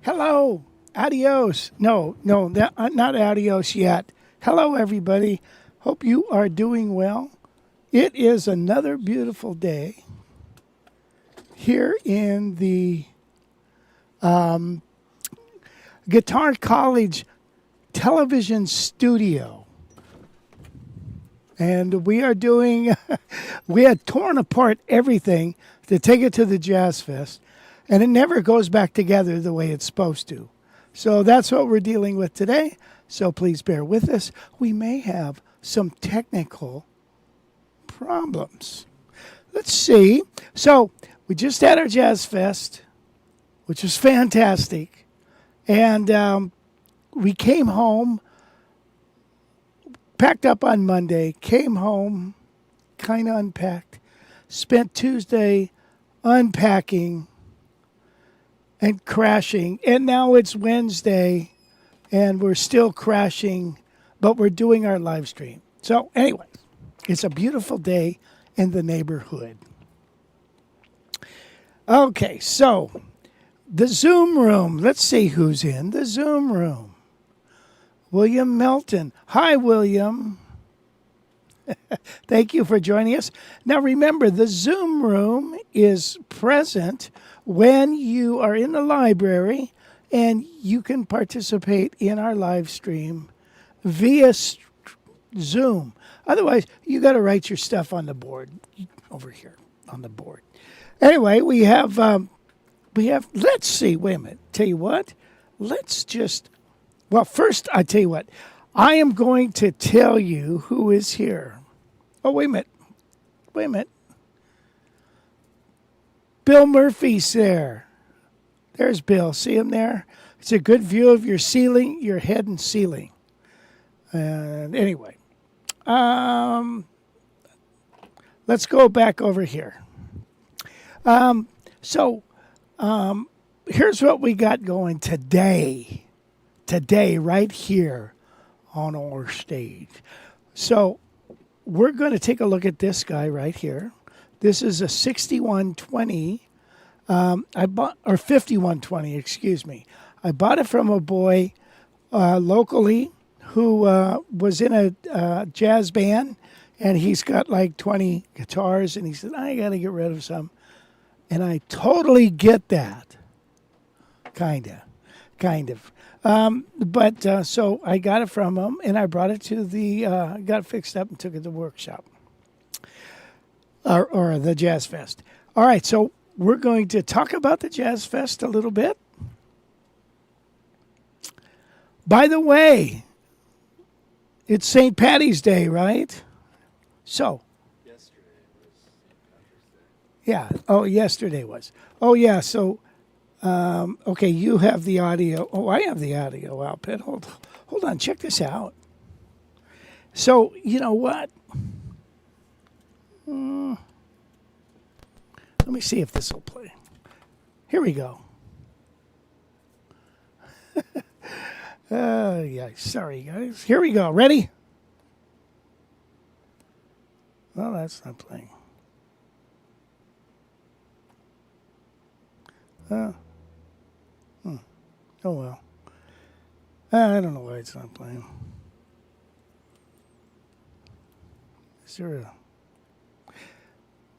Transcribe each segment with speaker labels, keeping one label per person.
Speaker 1: Hello, adios. No, not adios yet. Hello, everybody. Hope you are doing well. It is another beautiful day here in the Guitar College television studio. And we are doing, we had torn apart everything to take it to the Jazz Fest. And it never goes back together the way it's supposed to. So that's what we're dealing with today. So please bear with us. We may have some technical problems. Let's see. So we just had our Jazz Fest, which was fantastic. And we came home, packed up on Monday, came home, kind of unpacked, spent Tuesday unpacking and crashing, and now it's Wednesday, and we're still crashing, but we're doing our live stream. So anyway, it's a beautiful day in the neighborhood. Okay, so the Zoom room. Let's see who's in the Zoom room. William Melton. Hi, William. Thank you for joining us. Now remember, the Zoom room is present when you are in the library, and you can participate in our live stream via Zoom. Otherwise, you got to write your stuff on the board over here on the board. Anyway, we have. Let's see. Wait a minute. Tell you what. Let's just. Well, first, I tell you what. I am going to tell you who is here. Oh, wait a minute. Wait a minute. Bill Murphy's there. There's Bill. See him there? It's a good view of your ceiling, your head and ceiling. And anyway, let's go back over here. So here's what we got going today. Today, right here on our stage. So we're going to take a look at this guy right here. This is a 6120. I bought, or 5120, excuse me. I bought it from a boy locally who was in a jazz band, and he's got like 20 guitars, and he said, I got to get rid of some. And I totally get that. Kind of. But so I got it from him, and I brought it to got it fixed up and took it to the workshop. Or the Jazz Fest. All right, so we're going to talk about the Jazz Fest a little bit. By the way, it's St. Paddy's Day, right? So.
Speaker 2: Yesterday was St. Patrick's Day.
Speaker 1: Yeah. Oh, yesterday was. Oh, yeah. So, okay, you have the audio. Oh, I have the audio output. Hold on. Check this out. So, you know what? Let me see if this will play. Here we go. Yeah, sorry, guys. Here we go. Ready? Well, that's not playing. Oh, well. I don't know why it's not playing. Is there a...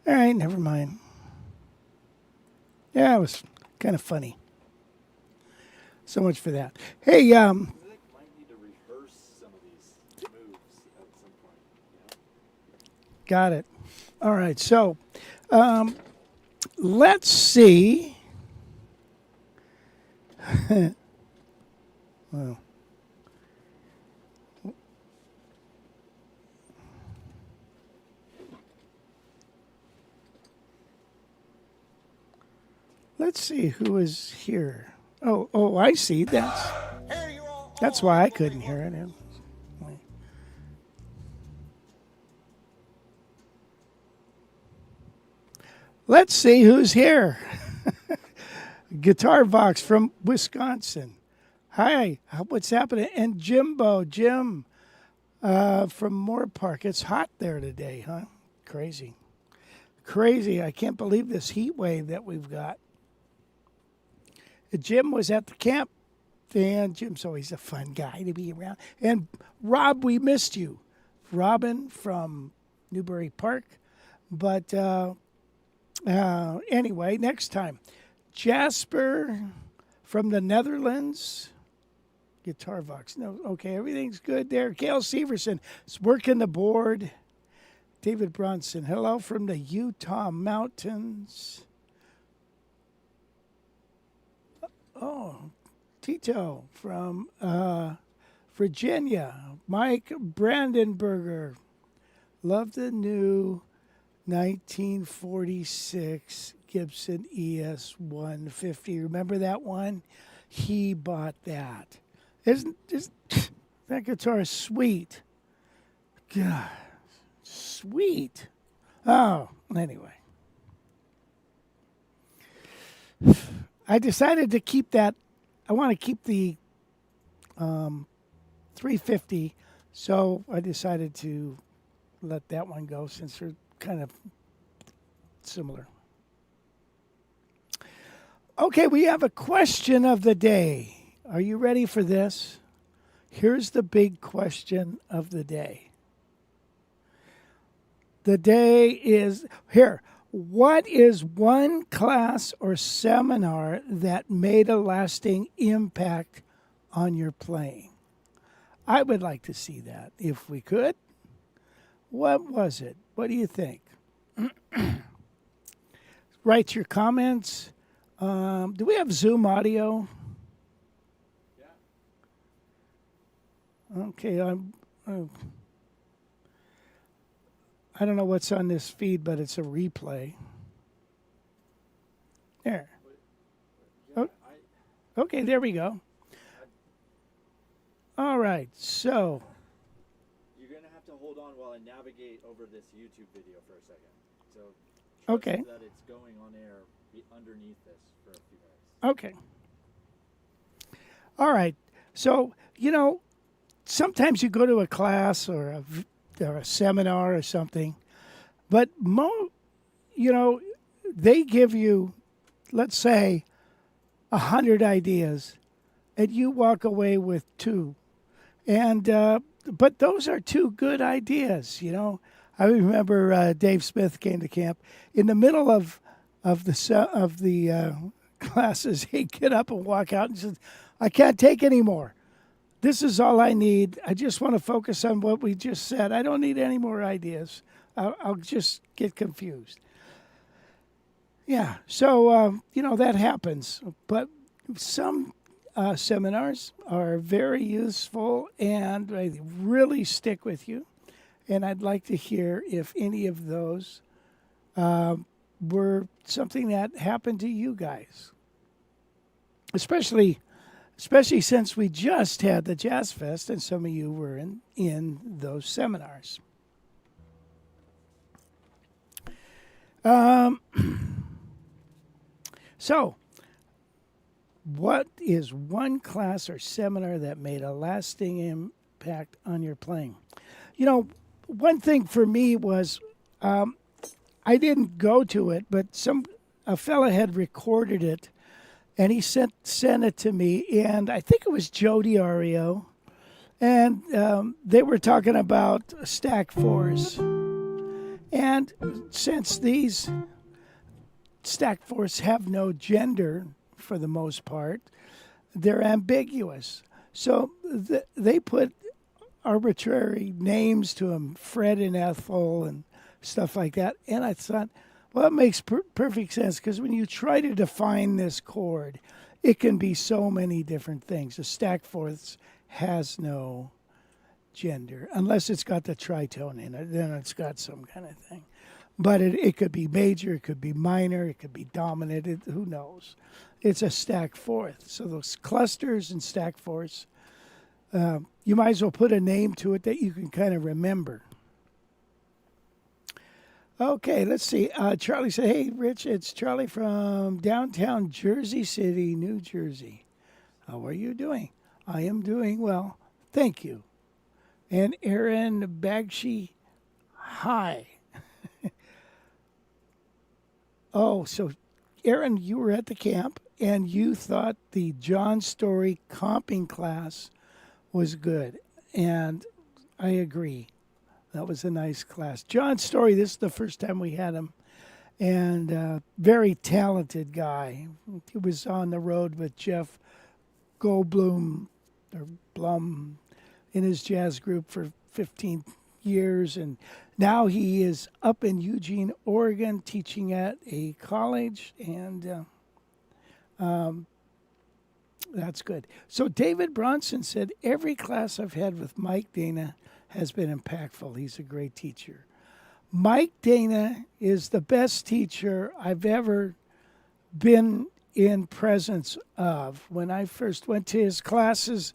Speaker 1: All right, never mind. Yeah, it was kind of funny. So much for that. Hey,
Speaker 2: I think might need to rehearse some of these moves at some point.
Speaker 1: got it. All right, so let's see. Well, let's see who is here. Oh, I see. That's why I couldn't hear it. Let's see who's here. Guitar Vox from Wisconsin. Hi, what's happening? And Jim from Moore Park. It's hot there today, huh? Crazy. Crazy. I can't believe this heat wave that we've got. Jim was at the camp, and Jim's always a fun guy to be around. And Rob, we missed you. Robin from Newbury Park. But anyway, next time. Jasper from the Netherlands. Guitar Vox. No, okay, everything's good there. Gail Severson is working the board. David Bronson. Hello from the Utah Mountains. Oh, Tito from Virginia. Mike Brandenberger. Love the new 1946 Gibson ES 150. Remember that one? He bought that. Isn't that guitar is sweet? God, sweet. Oh, anyway. I decided to keep that. I want to keep the 350, so I decided to let that one go since they're kind of similar. Okay, we have a question of the day. Are you ready for this? Here's the big question of the day. The day is here. What is one class or seminar that made a lasting impact on your playing? I would like to see that if we could. What was it? What do you think? Write your comments. Do we have Zoom audio? Okay, I don't know what's on this feed, but it's a replay. There. Oh, okay, there we go. All right, so.
Speaker 2: You're going to have to hold on while I navigate over this YouTube video for a second. So
Speaker 1: okay.
Speaker 2: That it's going on air underneath this for a few minutes.
Speaker 1: Okay. All right. So, sometimes you go to a class or a seminar or something, but they give you, let's say, 100 ideas, and you walk away with 2, and but those are 2 good ideas. I remember Dave Smith came to camp in the middle of the classes. He'd get up and walk out and said, "I can't take any more. This is all I need. I just want to focus on what we just said. I don't need any more ideas. I'll just get confused." Yeah, so, that happens. But some seminars are very useful and they really stick with you. And I'd like to hear if any of those were something that happened to you guys. Especially since we just had the Jazz Fest and some of you were in those seminars. So, what is one class or seminar that made a lasting impact on your playing? One thing for me was I didn't go to it, but a fella had recorded it. And he sent it to me, and I think it was Joe DiArio. And they were talking about stack 4s. And since these stack fourths have no gender for the most part, they're ambiguous. So they put arbitrary names to them, Fred and Ethel and stuff like that. And I thought, well, it makes perfect sense because when you try to define this chord, it can be so many different things. The stack fourths has no gender unless it's got the tritone in it. Then it's got some kind of thing. But it could be major, it could be minor, it could be dominant. Who knows? It's a stack fourth. So those clusters and stack fourths, you might as well put a name to it that you can kind of remember. Okay, let's see. Charlie said, hey, Rich, it's Charlie from downtown Jersey City, New Jersey. How are you doing? I am doing well. Thank you. And Aaron Bagshi, hi. Oh, so Aaron, you were at the camp and you thought the John Story comping class was good. And I agree. That was a nice class. John Story, this is the first time we had him. And very talented guy. He was on the road with Jeff Goldblum or Blum in his jazz group for 15 years. And now he is up in Eugene, Oregon, teaching at a college. And that's good. So David Bronson said, every class I've had with Mike Dana has been impactful. He's a great teacher. Mike Dana is the best teacher I've ever been in presence of. When I first went to his classes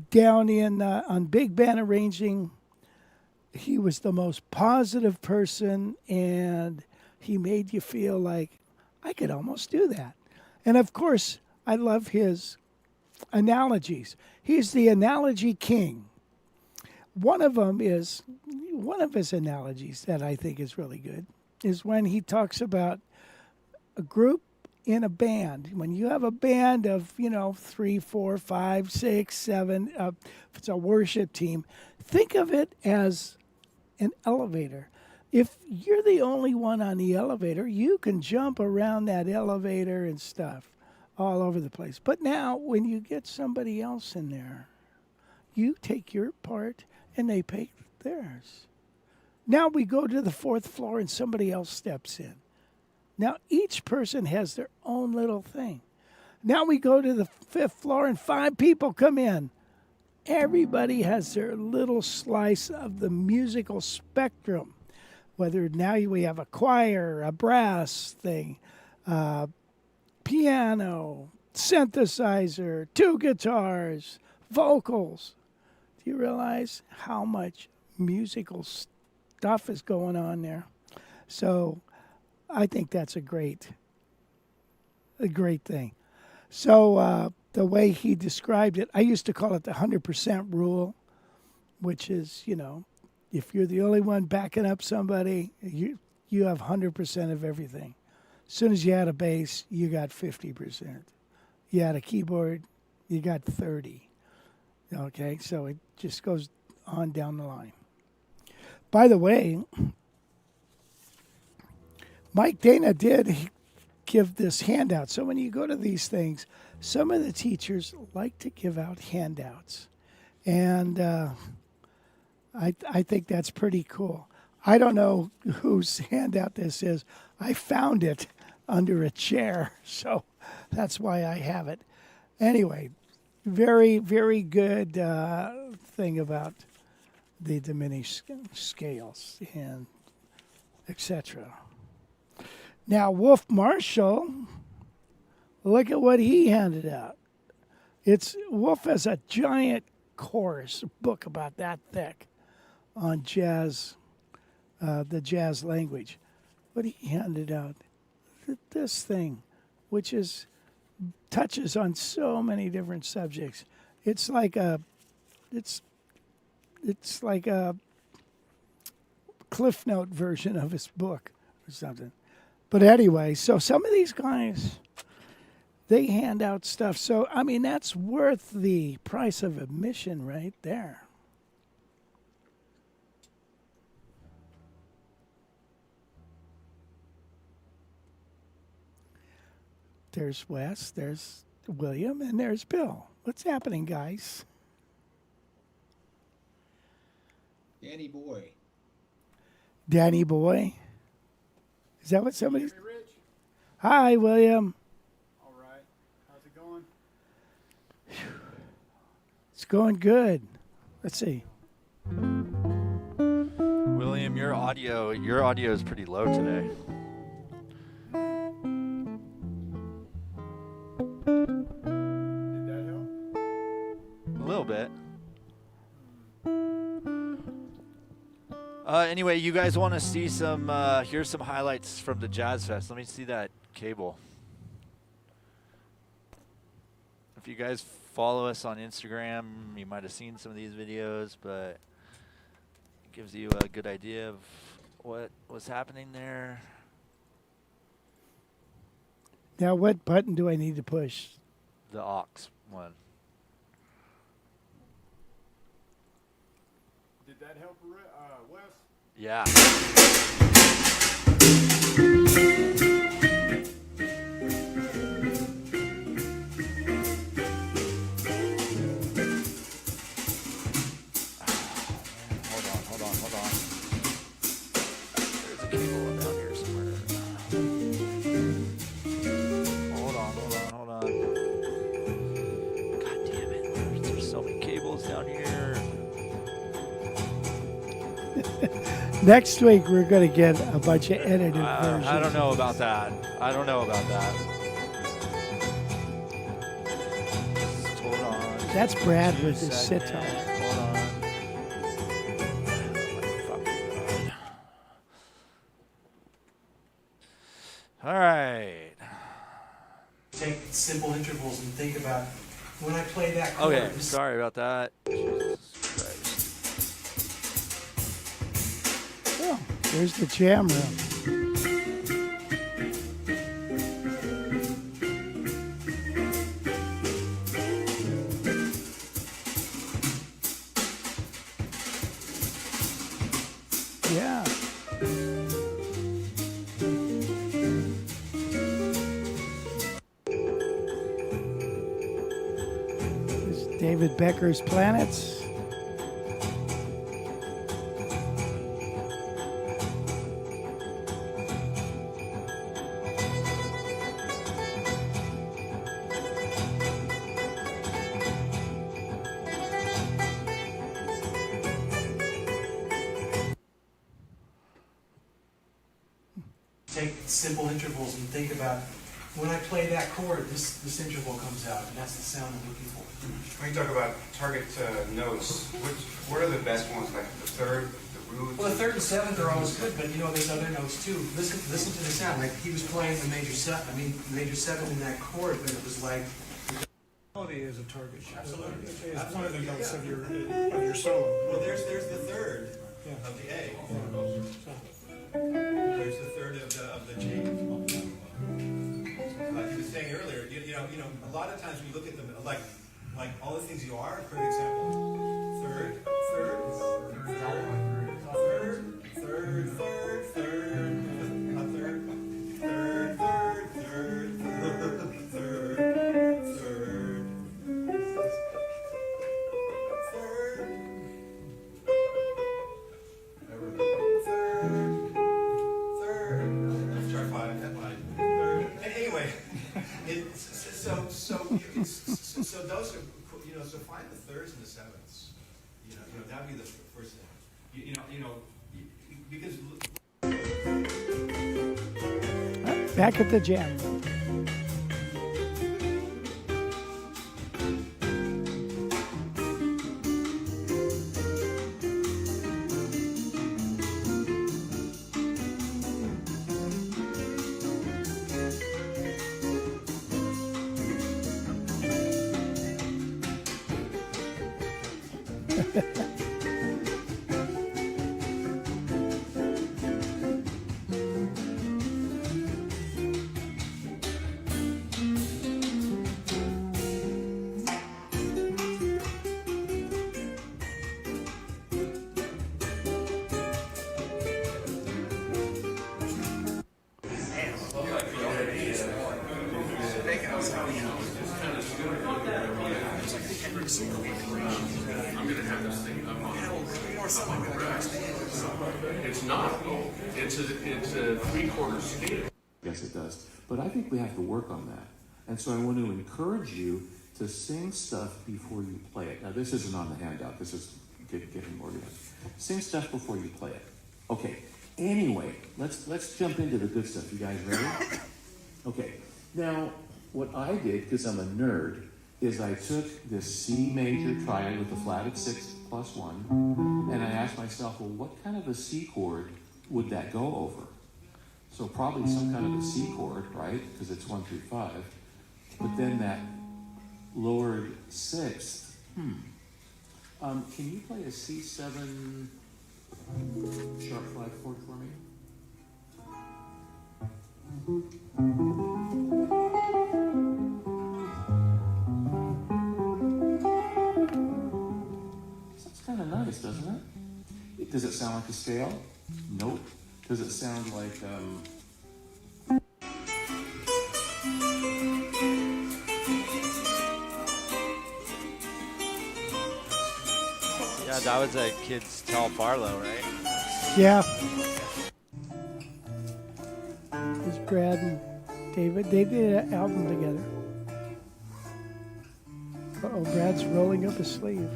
Speaker 1: down in on big band arranging, he was the most positive person, and he made you feel like I could almost do that. And of course, I love his analogies. He's the analogy king. One of his analogies that I think is really good is when he talks about a group in a band. When you have a band of, 3, 4, 5, 6, 7, if it's a worship team, think of it as an elevator. If you're the only one on the elevator, you can jump around that elevator and stuff all over the place. But now when you get somebody else in there, you take your part and they pay theirs. Now we go to the 4th floor and somebody else steps in. Now each person has their own little thing. Now we go to the 5th floor and 5 people come in. Everybody has their little slice of the musical spectrum. Whether now we have a choir, a brass thing, piano, synthesizer, 2 guitars, vocals. Do you realize how much musical stuff is going on there? So I think that's a great thing. So the way he described it, I used to call it the 100% rule, which is, if you're the only one backing up somebody, you have 100% of everything. As soon as you had a bass, you got 50%. You had a keyboard, you got 30. Okay, so it just goes on down the line. By the way, Mike Dana did give this handout. So when you go to these things, some of the teachers like to give out handouts. And I think that's pretty cool. I don't know whose handout this is. I found it under a chair, so that's why I have it. Anyway, very, very good thing about the diminished scales and etc. Now, Wolf Marshall, look at what he handed out. Wolf has a giant course, a book about that thick on jazz, the jazz language. What he handed out, this thing, which touches on so many different subjects. It's like a Cliff Note version of his book or something. But anyway, so some of these guys, they hand out stuff. So, I mean, that's worth the price of admission right there. There's Wes. There's William, and there's Bill. What's happening, guys?
Speaker 3: Danny boy.
Speaker 1: Danny boy. Is that what somebody?
Speaker 4: Rich?
Speaker 1: Hi, William.
Speaker 4: All right. How's it going?
Speaker 1: It's going good. Let's see.
Speaker 2: William, your audio is pretty low today.
Speaker 4: Did that help?
Speaker 2: A little bit. Anyway, you guys want to see some, here's some highlights from the Jazz Fest. Let me see that cable. If you guys follow us on Instagram, you might have seen some of these videos, but it gives you a good idea of what was happening there.
Speaker 1: Now, what button do I need to push?
Speaker 2: The aux one.
Speaker 4: Did that help, Wes?
Speaker 2: Yeah. Hold on. There's a cable down here somewhere. Hold on. God damn it. There's so many cables down here.
Speaker 1: Next week, we're going to get a bunch of edited versions.
Speaker 2: I don't know about that. Just hold on.
Speaker 1: That's Brad
Speaker 2: Just
Speaker 1: with
Speaker 2: a
Speaker 1: his
Speaker 2: second.
Speaker 1: sitar.
Speaker 2: Hold on. Fucking God. All right.
Speaker 5: Take simple intervals and think about when I play that chord.
Speaker 2: Okay, sorry about that. Jesus Christ.
Speaker 1: Oh, there's the jam room. Yeah. This is David Becker's Planets.
Speaker 5: Take simple intervals and think about when I play that chord, this interval comes out, and that's the sound I'm looking for.
Speaker 6: When you talk about target notes, what are the best ones? Like the third, the root?
Speaker 5: Well, the third and seventh are always good, but there's other notes too. Listen to the sound. Like he was playing the major seventh in that chord, but it was like.
Speaker 4: Melody is a target. Absolutely. It's one of the notes of your solo.
Speaker 7: Well, there's the third of the A. There's the third of the G. Like you were saying earlier, you know, a lot of times we look at them like all the things you are. For example, third, so those are, so find the thirds and the sevenths. That'd be the first thing. Because
Speaker 1: Back at the jam room.
Speaker 8: It's not. It's a 3/4 scale. Yes, it does. But I think we have to work on that. And so I want to encourage you to sing stuff before you play it. Now, this isn't on the handout. This is getting organized. Sing stuff before you play it. Okay. Anyway, let's jump into the good stuff. You guys ready? Okay. Now, what I did, because I'm a nerd, is I took this C major triad with the flatted 6+1, and I asked myself, well, what kind of a C chord would that go over? So probably some kind of a C chord, right? Because it's 1 through 5. But then that lowered sixth. Can you play a C7 sharp 5 chord for me? That's kind of nice, doesn't it? Does it sound like a scale? Nope. Does it sound like
Speaker 2: Yeah, that was a kid's Tal Barlow, right?
Speaker 1: Yeah. It's Brad and David. They did an album together. Uh-oh, Brad's rolling up his sleeve.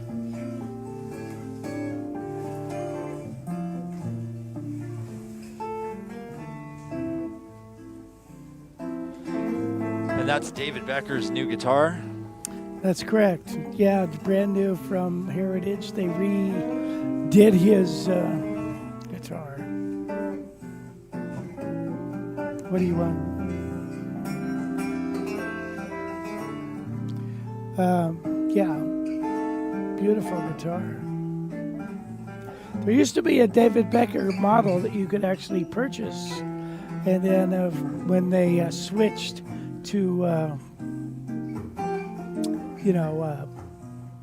Speaker 2: And that's David Becker's new guitar.
Speaker 1: That's correct. Yeah, it's brand new from Heritage. They redid his guitar. What do you want? Yeah, beautiful guitar. There used to be a David Becker model that you could actually purchase, and then when they switched to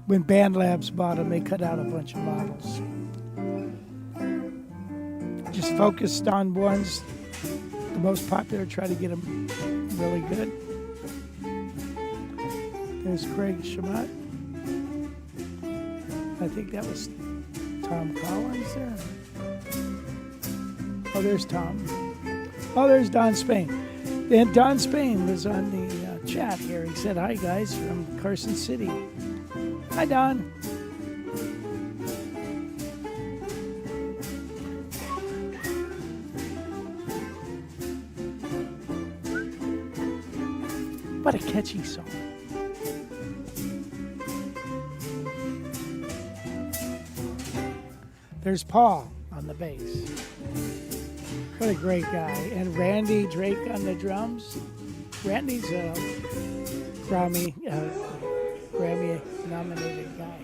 Speaker 1: when Band Labs bought them, they cut out a bunch of models. Just focused on ones, the most popular, try to get them really good. There's Craig Shamat. I think that was Tom Collins there. Oh, there's Tom. Oh, there's Don Spain. And Don Spain was on the chat here. He said, hi, guys, from Carson City. Hi, Don. What a catchy song. There's Paul on the bass. What a great guy. And Randy Drake on the drums. Randy's a Grammy nominated guy.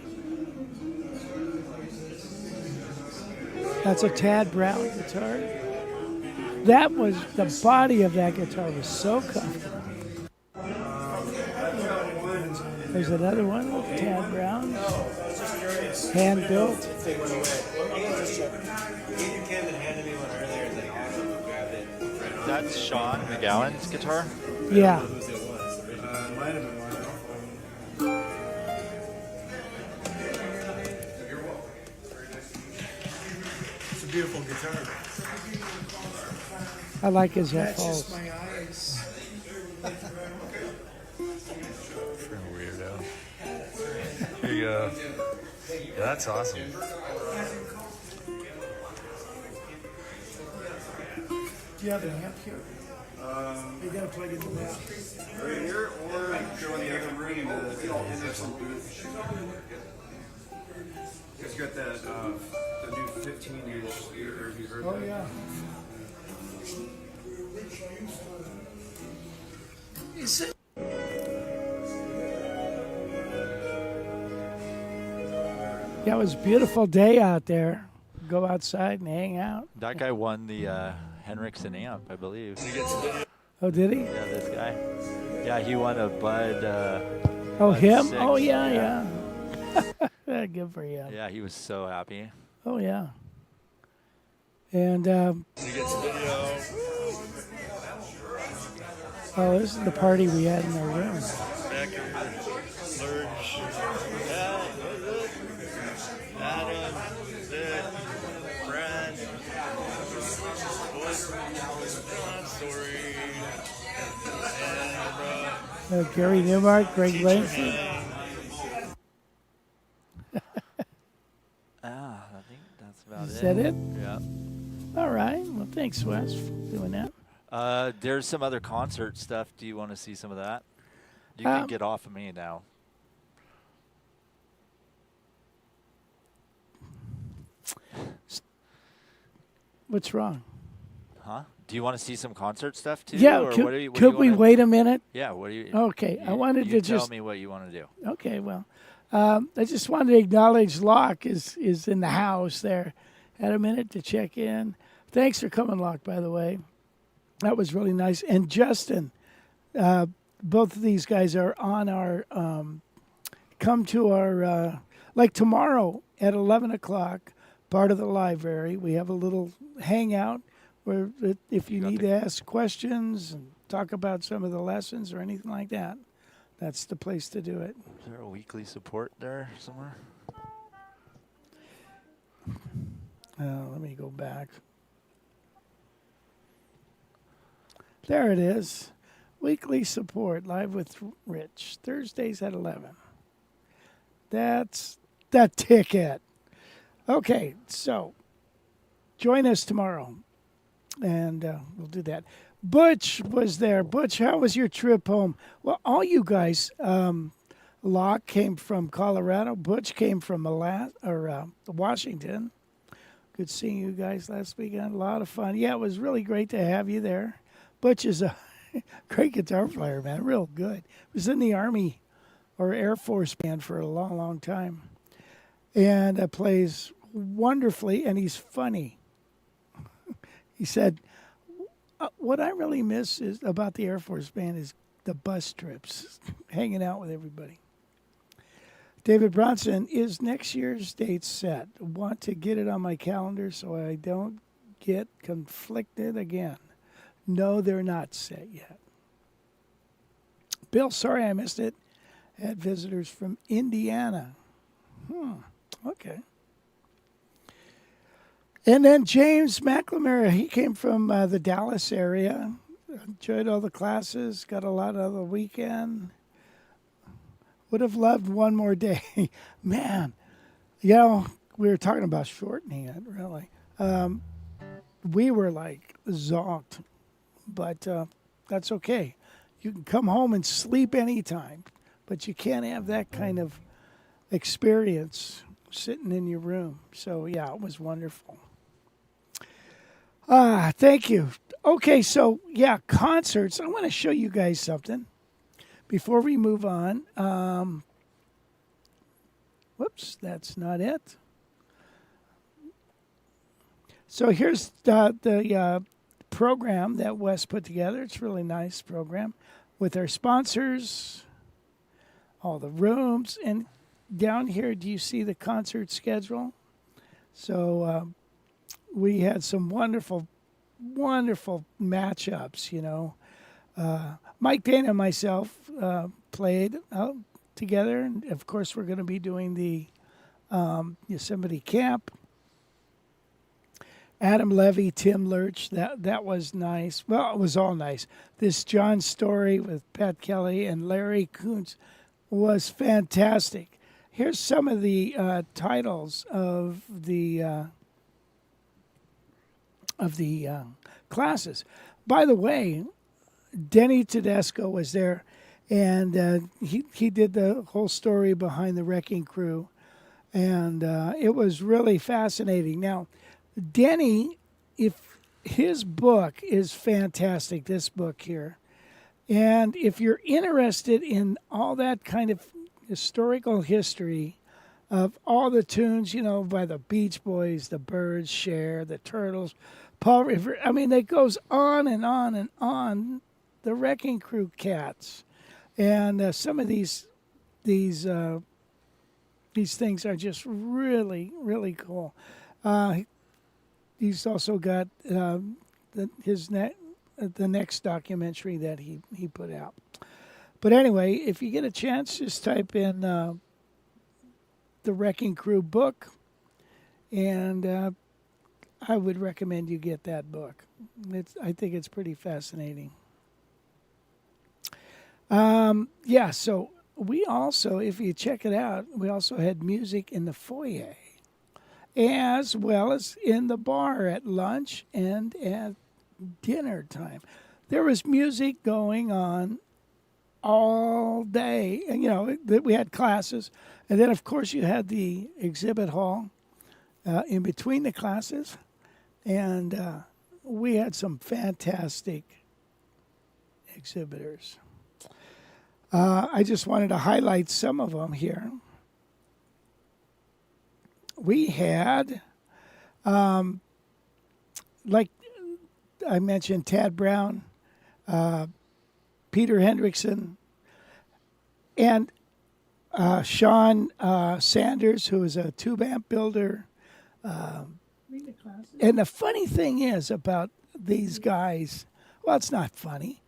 Speaker 1: That's a Tad Brown guitar. That was, the body of that guitar was so comfortable. There's another one with Tad Brown. Hand built.
Speaker 2: That's Sean McGowan's guitar.
Speaker 1: Yeah.
Speaker 4: It's a beautiful guitar.
Speaker 1: I like his
Speaker 4: That's
Speaker 1: headphones.
Speaker 4: just my eyes.
Speaker 9: Weirdo. Here you go. Yeah, that's awesome.
Speaker 4: Do you have an amp here? You gotta plug in the amp.
Speaker 6: Right here, or go in the other room in the Henderson booth. It's got that the new 15-inch speaker. Have you heard
Speaker 1: Oh,
Speaker 6: that?
Speaker 1: yeah.
Speaker 4: Is it?
Speaker 1: Yeah, it was a beautiful day out there. Go outside and hang out.
Speaker 2: That guy won the Henriksen amp, I believe.
Speaker 1: Oh, did he?
Speaker 2: Yeah, this guy. Yeah, he won a Bud.
Speaker 1: Oh,
Speaker 2: Bud
Speaker 1: him?
Speaker 2: 6.
Speaker 1: Oh, yeah. Yeah, good for him.
Speaker 2: Yeah, he was so happy.
Speaker 1: Oh, yeah. And, oh, this is the party we had in our room.
Speaker 2: Becker, Lurch, Adam, Sid, Brad, John Story, and
Speaker 1: Gary Newmark, Greg Langston.
Speaker 2: I think that's about
Speaker 1: Is
Speaker 2: it.
Speaker 1: that it?
Speaker 2: Yeah.
Speaker 1: All right. Well, thanks, Wes, for doing that.
Speaker 2: There's some other concert stuff. Do you want to see some of that? You can get off of me now.
Speaker 1: What's wrong?
Speaker 2: Huh? Do you want to see some concert stuff too?
Speaker 1: Yeah.
Speaker 2: Or
Speaker 1: Could,
Speaker 2: what do you, what do
Speaker 1: could
Speaker 2: you
Speaker 1: we
Speaker 2: wanna,
Speaker 1: wait a minute?
Speaker 2: Yeah. What do you?
Speaker 1: Okay. I wanted
Speaker 2: you
Speaker 1: to
Speaker 2: tell
Speaker 1: just.
Speaker 2: me what you want to do.
Speaker 1: Okay. Well, I just wanted to acknowledge Locke is in the house there. Had a minute to check in. Thanks for coming, Locke, by the way. That was really nice. And Justin, both of these guys are on our, come to our, like tomorrow at 11 o'clock, part of the library. We have a little hangout where if you need to ask questions and talk about some of the lessons or anything like that, that's the place to do it.
Speaker 2: Is there a weekly support there somewhere?
Speaker 1: Let me go back. There it is. Weekly support, live with Rich. Thursdays at 11. That's the ticket. Okay, so join us tomorrow, and we'll do that. Butch was there. Butch, how was your trip home? Well, all you guys, Locke came from Colorado. Butch came from Washington. Good seeing you guys last weekend. A lot of fun. Yeah, it was really great to have you there. Butch is a great guitar player, man. Real good. Was in the Army or Air Force band for a long, long time. And plays wonderfully, and he's funny. He said, what I really miss is about the Air Force band is the bus trips, hanging out with everybody. David Bronson, is next year's date set? Want to get it on my calendar so I don't get conflicted again. No, they're not set yet. Bill, sorry I missed it. Had visitors from Indiana. Okay. And then James McLemore, he came from the Dallas area. Enjoyed all the classes, got a lot of the weekend. Would have loved one more day. Man, you know, we were talking about shortening it, really. We were like zonked, but that's okay. You can come home and sleep anytime, but you can't have that kind of experience sitting in your room. So, yeah, it was wonderful. Thank you. Okay, so, yeah, concerts. I want to show you guys something before we move on. Whoops, that's not it. So here's the program that Wes put together. It's a really nice program with our sponsors, all the rooms, and down here, do you see the concert schedule? So we had some wonderful, wonderful matchups, you know. Mike Dana and myself played together. And of course, we're going to be doing the Yosemite Camp. Adam Levy, Tim Lurch, that was nice. Well, it was all nice. This John Story with Pat Kelly and Larry Kuntz was fantastic. Here's some of the titles of the classes. By the way, Denny Tedesco was there, and he did the whole story behind the Wrecking Crew, and it was really fascinating. Now, Denny, if his book is fantastic, this book here, and if you're interested in all that kind of historical history of all the tunes, you know, by the Beach Boys, the Byrds, Cher, the Turtles, Paul River, I mean, it goes on and on and on. The Wrecking Crew cats, and some of these things are just really, really cool. He's also got the next documentary that he put out. But anyway, if you get a chance, just type in the Wrecking Crew book, and I would recommend you get that book. I think it's pretty fascinating. Yeah, so we also, if you check it out, we also had music in the foyer, as well as in the bar at lunch and at dinner time. There was music going on all day, and we had classes, and then of course you had the exhibit hall in between the classes, and we had some fantastic exhibitors. I just wanted to highlight some of them here. We had, like I mentioned, Tad Brown, Peter Hendrickson, and Sean Sanders, who is a tube amp builder. And the funny thing is about these guys, well, it's not funny,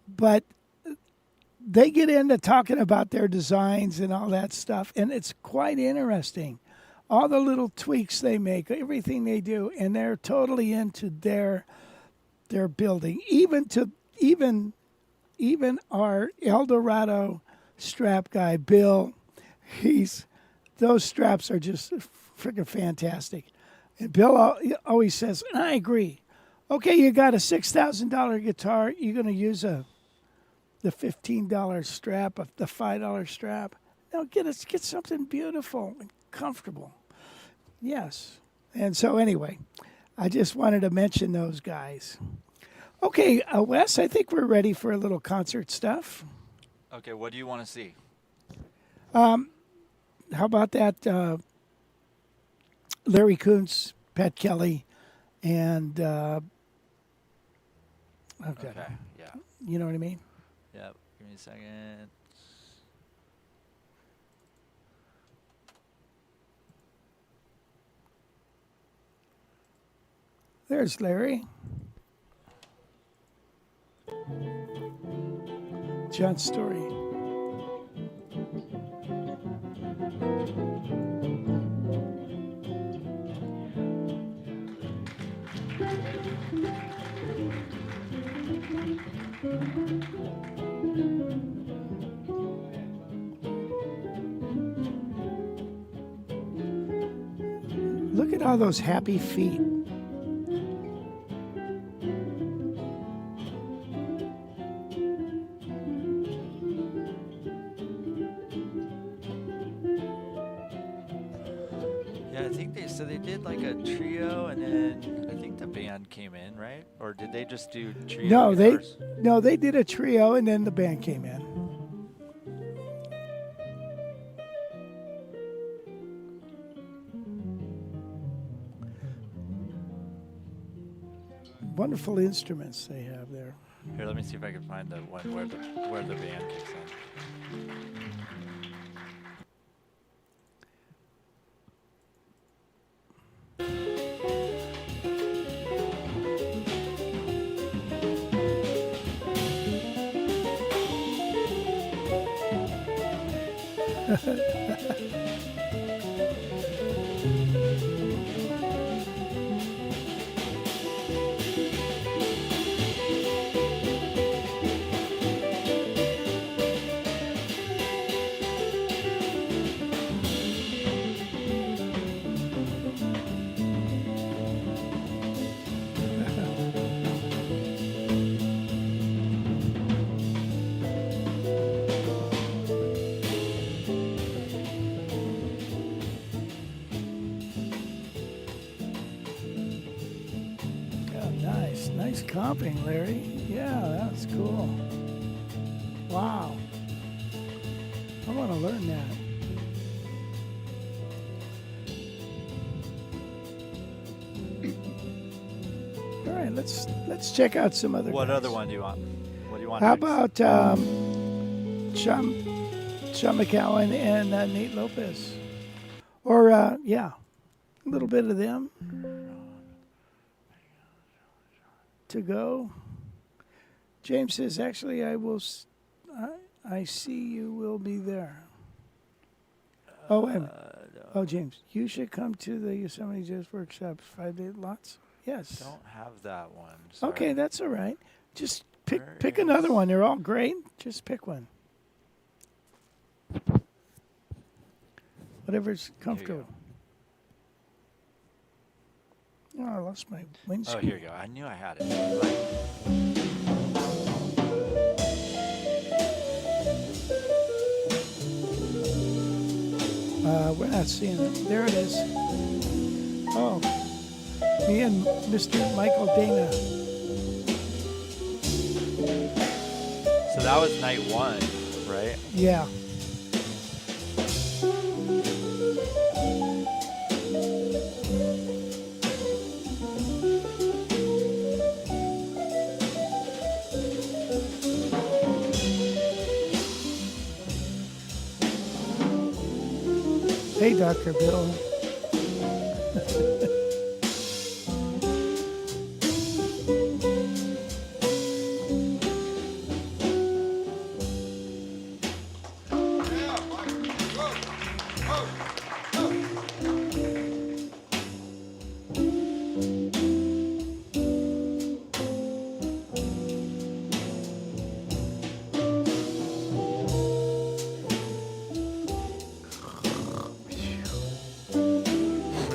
Speaker 1: but they get into talking about their designs and all that stuff, and it's quite interesting. All the little tweaks they make, everything they do, and they're totally into their building. Even our Eldorado strap guy, Bill, those straps are just freaking fantastic. And Bill always says, and I agree, okay, you got a $6,000 guitar, you're going to use the $15 strap, the $5 strap. No, get something beautiful and comfortable. Yes. And so anyway, I just wanted to mention those guys. Okay, Wes, I think we're ready for a little concert stuff.
Speaker 2: Okay, what do you want to see?
Speaker 1: How about that Larry Kuntz, Pat Kelly, and okay,
Speaker 2: yeah.
Speaker 1: You know what I mean?
Speaker 2: Yep. Give me a second.
Speaker 1: There's Larry. John Story. Look at all those happy feet.
Speaker 2: Yeah, I think they did like a trio, and then I think the band came in, right? Or did they just do trio?
Speaker 1: No, they did a trio, and then the band came in. Wonderful instruments they have there.
Speaker 2: Here, let me see if I can find the one where the band kicks in. Nice comping, Larry. Yeah, that's cool. Wow. I want to learn that. All right, let's check out some other. What
Speaker 1: guys.
Speaker 2: other one do you want? What do you want?
Speaker 1: How
Speaker 2: next?
Speaker 1: about Sean McCowan and Nate Lopez? Or yeah, a little bit of them. To go. James says, actually, I I see you will be there. Oh, wait a minute. Oh, James, you should come to the Yosemite Jazz Workshops 5-day lots. Yes.
Speaker 2: Don't have that one. Sorry.
Speaker 1: Okay, that's all right. Just pick
Speaker 2: Where
Speaker 1: pick another
Speaker 2: is-
Speaker 1: one. They're all great. Just pick one. Whatever's comfortable. Oh, I lost my
Speaker 2: Oh,
Speaker 1: windscreen.
Speaker 2: here you go. I knew I had it.
Speaker 1: We're not seeing it. There it is. Oh, me and Mr. Michael Dana.
Speaker 2: So that was night 1, right?
Speaker 1: Yeah. Hey, Dr. Bill.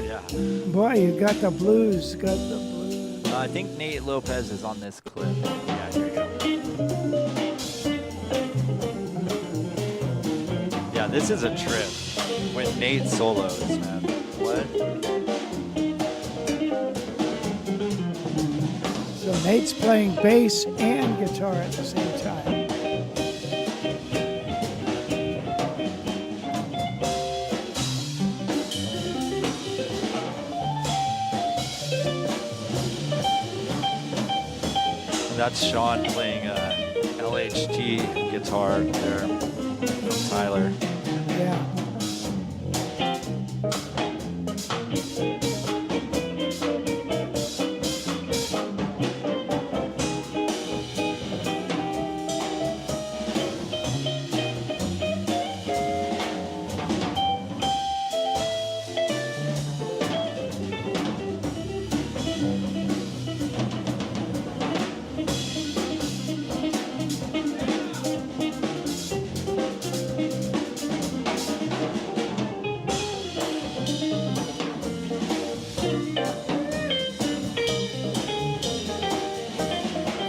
Speaker 2: Yeah.
Speaker 1: Boy, you got the blues. Got the blues.
Speaker 2: I think Nate Lopez is on this clip. Yeah, here you go. Yeah, this is a trip. When Nate solos, man. What?
Speaker 1: So Nate's playing bass and guitar at the same time.
Speaker 2: And that's Sean playing LHT guitar there from Tyler.
Speaker 1: Yeah.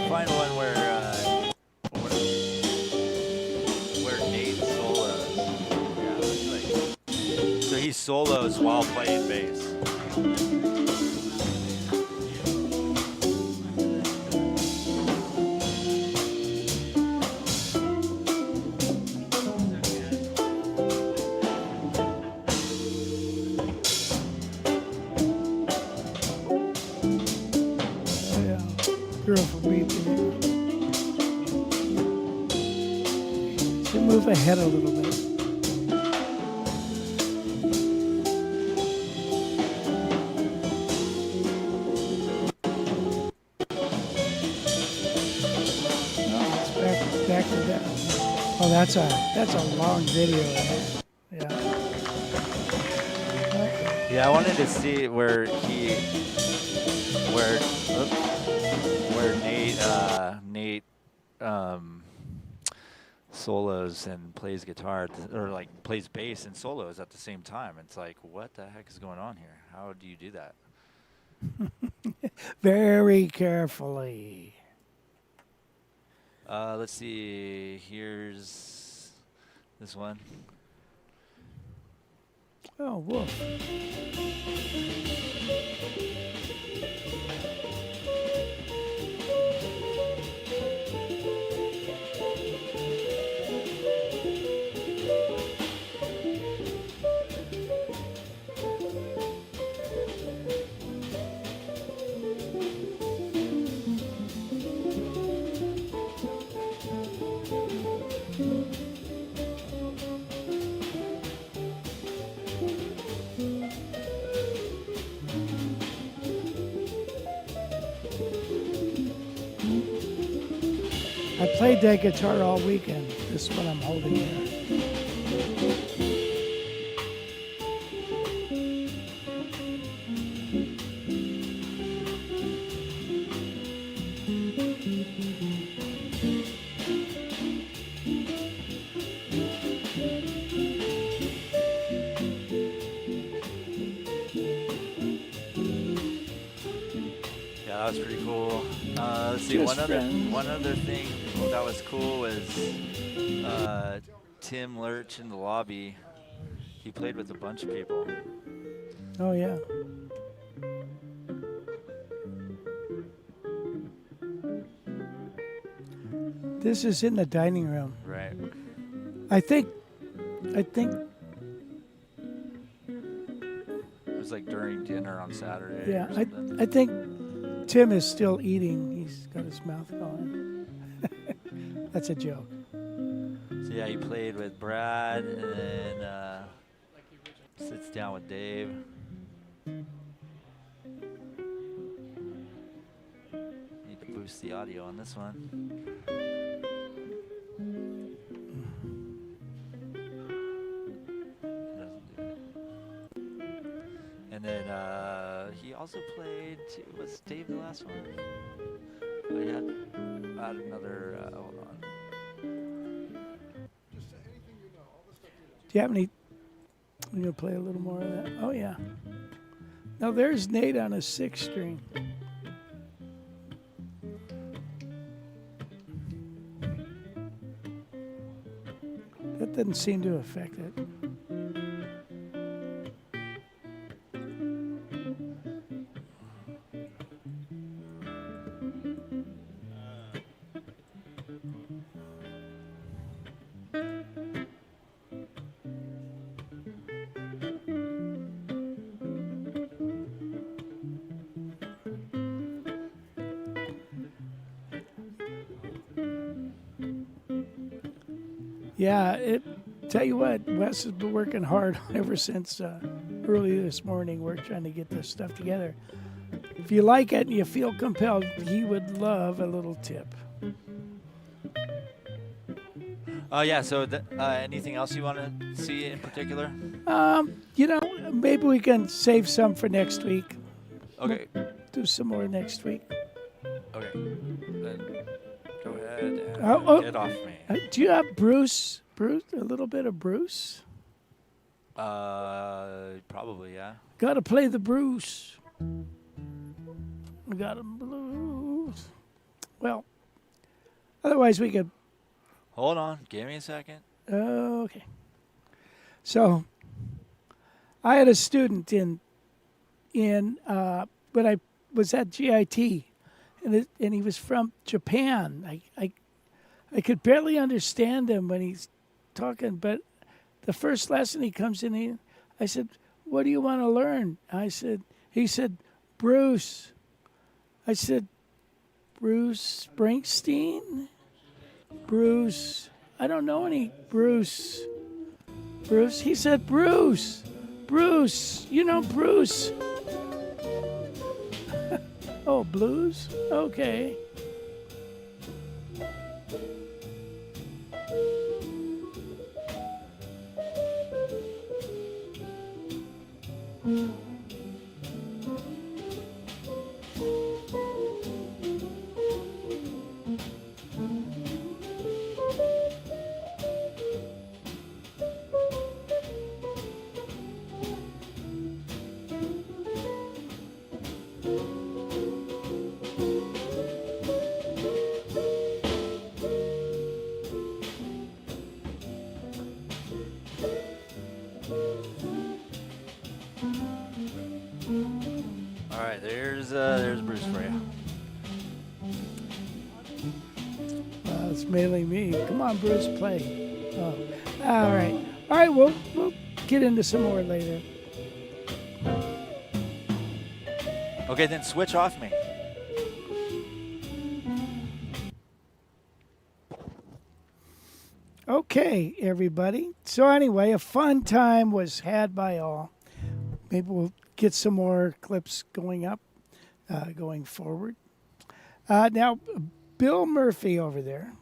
Speaker 2: Find one where Nate solos. Yeah, it's like, so he solos while playing bass.
Speaker 1: Yeah. Girl from me. So move ahead a little bit. No, it's back to that. Oh, that's a long video. Yeah. Okay.
Speaker 2: Yeah, I wanted to see where Nate solos and plays guitar or like plays bass and solos at the same time. It's like, what the heck is going on here? How do you do that?
Speaker 1: Very carefully.
Speaker 2: Let's see. Here's this one.
Speaker 1: Oh, woof. I played that guitar all weekend. This is what I'm holding here.
Speaker 2: Yeah, that was pretty cool. Let's see,
Speaker 1: Just friends.
Speaker 2: one other thing that was cool was Tim Lurch in the lobby. He played with a bunch of people.
Speaker 1: Oh, yeah. This is in the dining room.
Speaker 2: Right.
Speaker 1: I think
Speaker 2: It was like during dinner on Saturday.
Speaker 1: yeah,
Speaker 2: or something.
Speaker 1: I think Tim is still eating. He's got his mouth going. That's a joke.
Speaker 2: So yeah, he played with Brad, and then sits down with Dave. Need to boost the audio on this one. Doesn't do it. And then he also played. Was Dave the last one? Oh, yeah. Add another. Hold on.
Speaker 1: Do you have any? I'm gonna play a little more of that. Oh yeah. Now there's Nate on a 6-string. That doesn't seem to affect it. Yeah, tell you what, Wes has been working hard ever since early this morning. We're trying to get this stuff together. If you like it and you feel compelled, he would love a little tip.
Speaker 2: Yeah. So, anything else you want to see in particular?
Speaker 1: You know, maybe we can save some for next week.
Speaker 2: Okay.
Speaker 1: Do some more next week.
Speaker 2: Okay. Then go ahead and get off me.
Speaker 1: Do you have Bruce? Bruce, a little bit of Bruce.
Speaker 2: Probably, yeah.
Speaker 1: Got to play the Bruce. We got a blues. Well, otherwise we could.
Speaker 2: Hold on. Give me a second.
Speaker 1: Okay. So, I had a student in when I was at GIT, and he was from Japan. I could barely understand him when he's talking, but the first lesson he comes in, I said, "What do you want to learn?" He said, "Bruce." I said, "Bruce Springsteen? Bruce, I don't know any Bruce." Bruce, he said, "Bruce, you know Bruce." Oh, blues? Okay.
Speaker 2: All right, there's Bruce for you.
Speaker 1: It's mainly me. Come on, Bruce, play. Oh. All right. We'll get into some more later.
Speaker 2: Okay, then switch off me.
Speaker 1: Okay, everybody. So anyway, a fun time was had by all. Maybe we'll get some more clips going up, going forward. Now, Bill Murphy over there,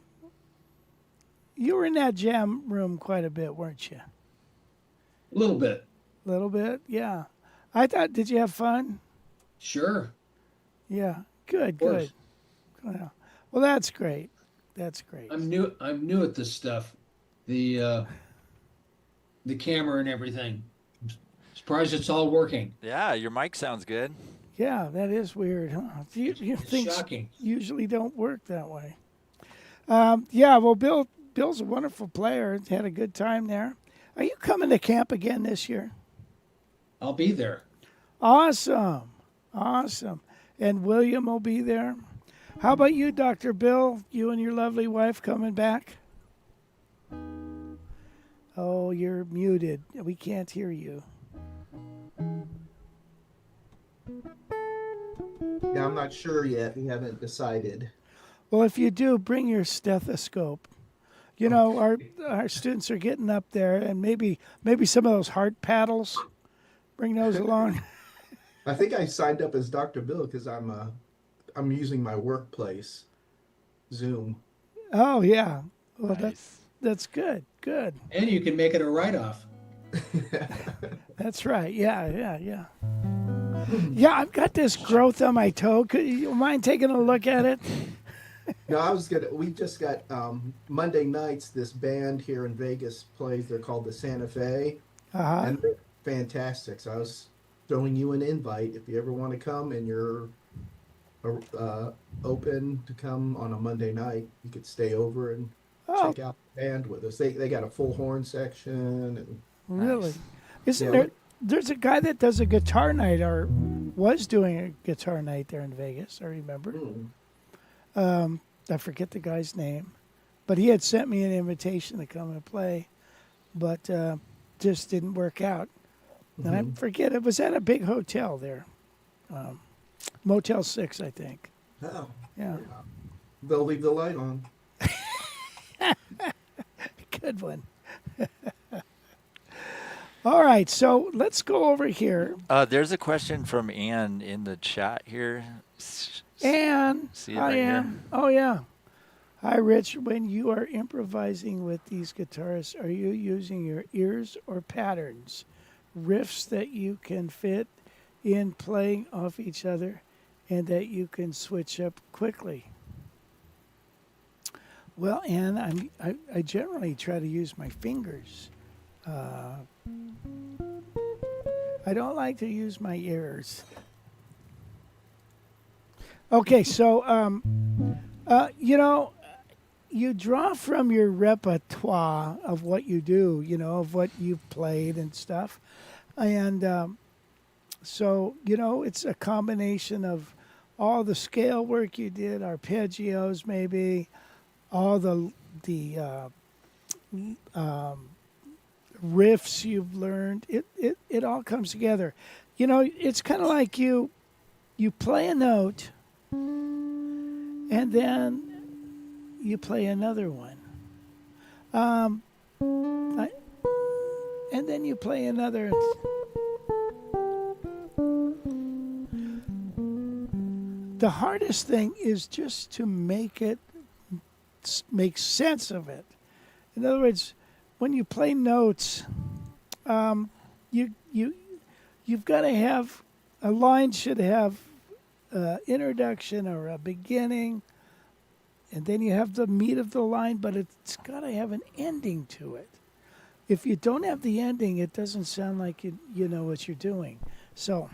Speaker 1: You were in that jam room quite a bit, weren't you?
Speaker 3: A little bit.
Speaker 1: A little bit, yeah. I thought, did you have fun?
Speaker 3: Sure.
Speaker 1: Yeah, good,
Speaker 3: Of course.
Speaker 1: good. Well, that's great. That's great.
Speaker 3: I'm new at this stuff. The camera and everything. Surprised it's all working.
Speaker 2: Yeah, your mic sounds good.
Speaker 1: Yeah, that is weird, huh?
Speaker 3: It's
Speaker 1: Things
Speaker 3: shocking.
Speaker 1: usually don't work that way. Yeah, well, Bill's a wonderful player. Had a good time there. Are you coming to camp again this year?
Speaker 3: I'll be there.
Speaker 1: Awesome. And William will be there. How about you, Dr. Bill? You and your lovely wife coming back? Oh, you're muted. We can't hear you.
Speaker 10: Yeah, I'm not sure yet. We haven't decided.
Speaker 1: Well, if you do, bring your stethoscope. You know, our students are getting up there, and maybe some of those heart paddles. Bring those along.
Speaker 10: I think I signed up as Dr. Bill because I'm using my workplace Zoom.
Speaker 1: Oh yeah. Well,
Speaker 2: Nice.
Speaker 1: that's good. Good.
Speaker 3: And you can make it a write-off.
Speaker 1: That's right. Yeah. Yeah, I've got this growth on my toe. Could you mind taking a look at it?
Speaker 10: No, we just got Monday nights. This band here in Vegas plays. They're called the Santa Fe,
Speaker 1: Uh-huh.
Speaker 10: and they're fantastic. So I was throwing you an invite if you ever want to come and you're open to come on a Monday night. You could stay over and check out the band with us. They got a full horn section. And
Speaker 1: Really? Isn't
Speaker 10: Yeah,
Speaker 1: there? There's a guy that does a guitar night, or was doing a guitar night there in Vegas. I remember. I forget the guy's name, but he had sent me an invitation to come and play, but just didn't work out. And I forget, it was at a big hotel there, Motel 6, I think.
Speaker 10: oh,
Speaker 1: Yeah,
Speaker 10: they'll leave the light on.
Speaker 1: good one. All right, so let's go over here.
Speaker 2: There's a question from Ann in the chat here.
Speaker 1: And
Speaker 2: See it
Speaker 1: I
Speaker 2: right here.
Speaker 1: am. Oh, yeah. Hi, Rich. When you are improvising with these guitarists, are you using your ears or patterns? Riffs that you can fit in playing off each other and that you can switch up quickly? Well, Ann, I generally try to use my fingers. I don't like to use my ears. Okay, so you draw from your repertoire of what you do, of what you've played and stuff, and so it's a combination of all the scale work you did, arpeggios maybe, all the riffs you've learned. It all comes together. It's kind of like you play a note. And then you play another one. And then you play another. The hardest thing is just to make sense of it. In other words, when you play notes, you've got to have a line should have introduction or a beginning, and then you have the meat of the line, but it's got to have an ending to it. If you don't have the ending, it doesn't sound like you know what you're doing. So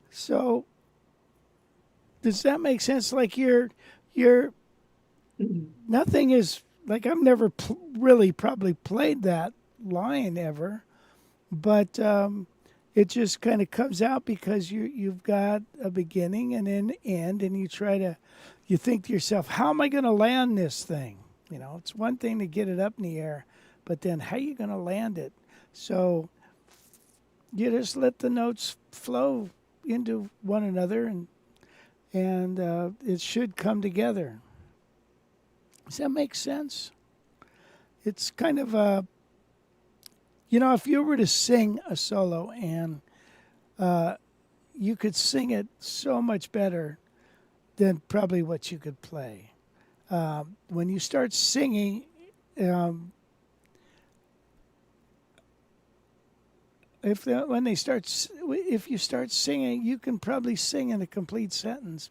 Speaker 1: So, does that make sense? Like you're nothing is like I've never really probably played that line ever, but it just kind of comes out because you've got a beginning and an end, and you think to yourself, how am I going to land this thing? You know, it's one thing to get it up in the air, but then how are you going to land it? So you just let the notes flow into one another, and it should come together. Does that make sense? It's kind of a, if you were to sing a solo, and you could sing it so much better than probably what you could play. When you start singing, if you start singing, you can probably sing in a complete sentence.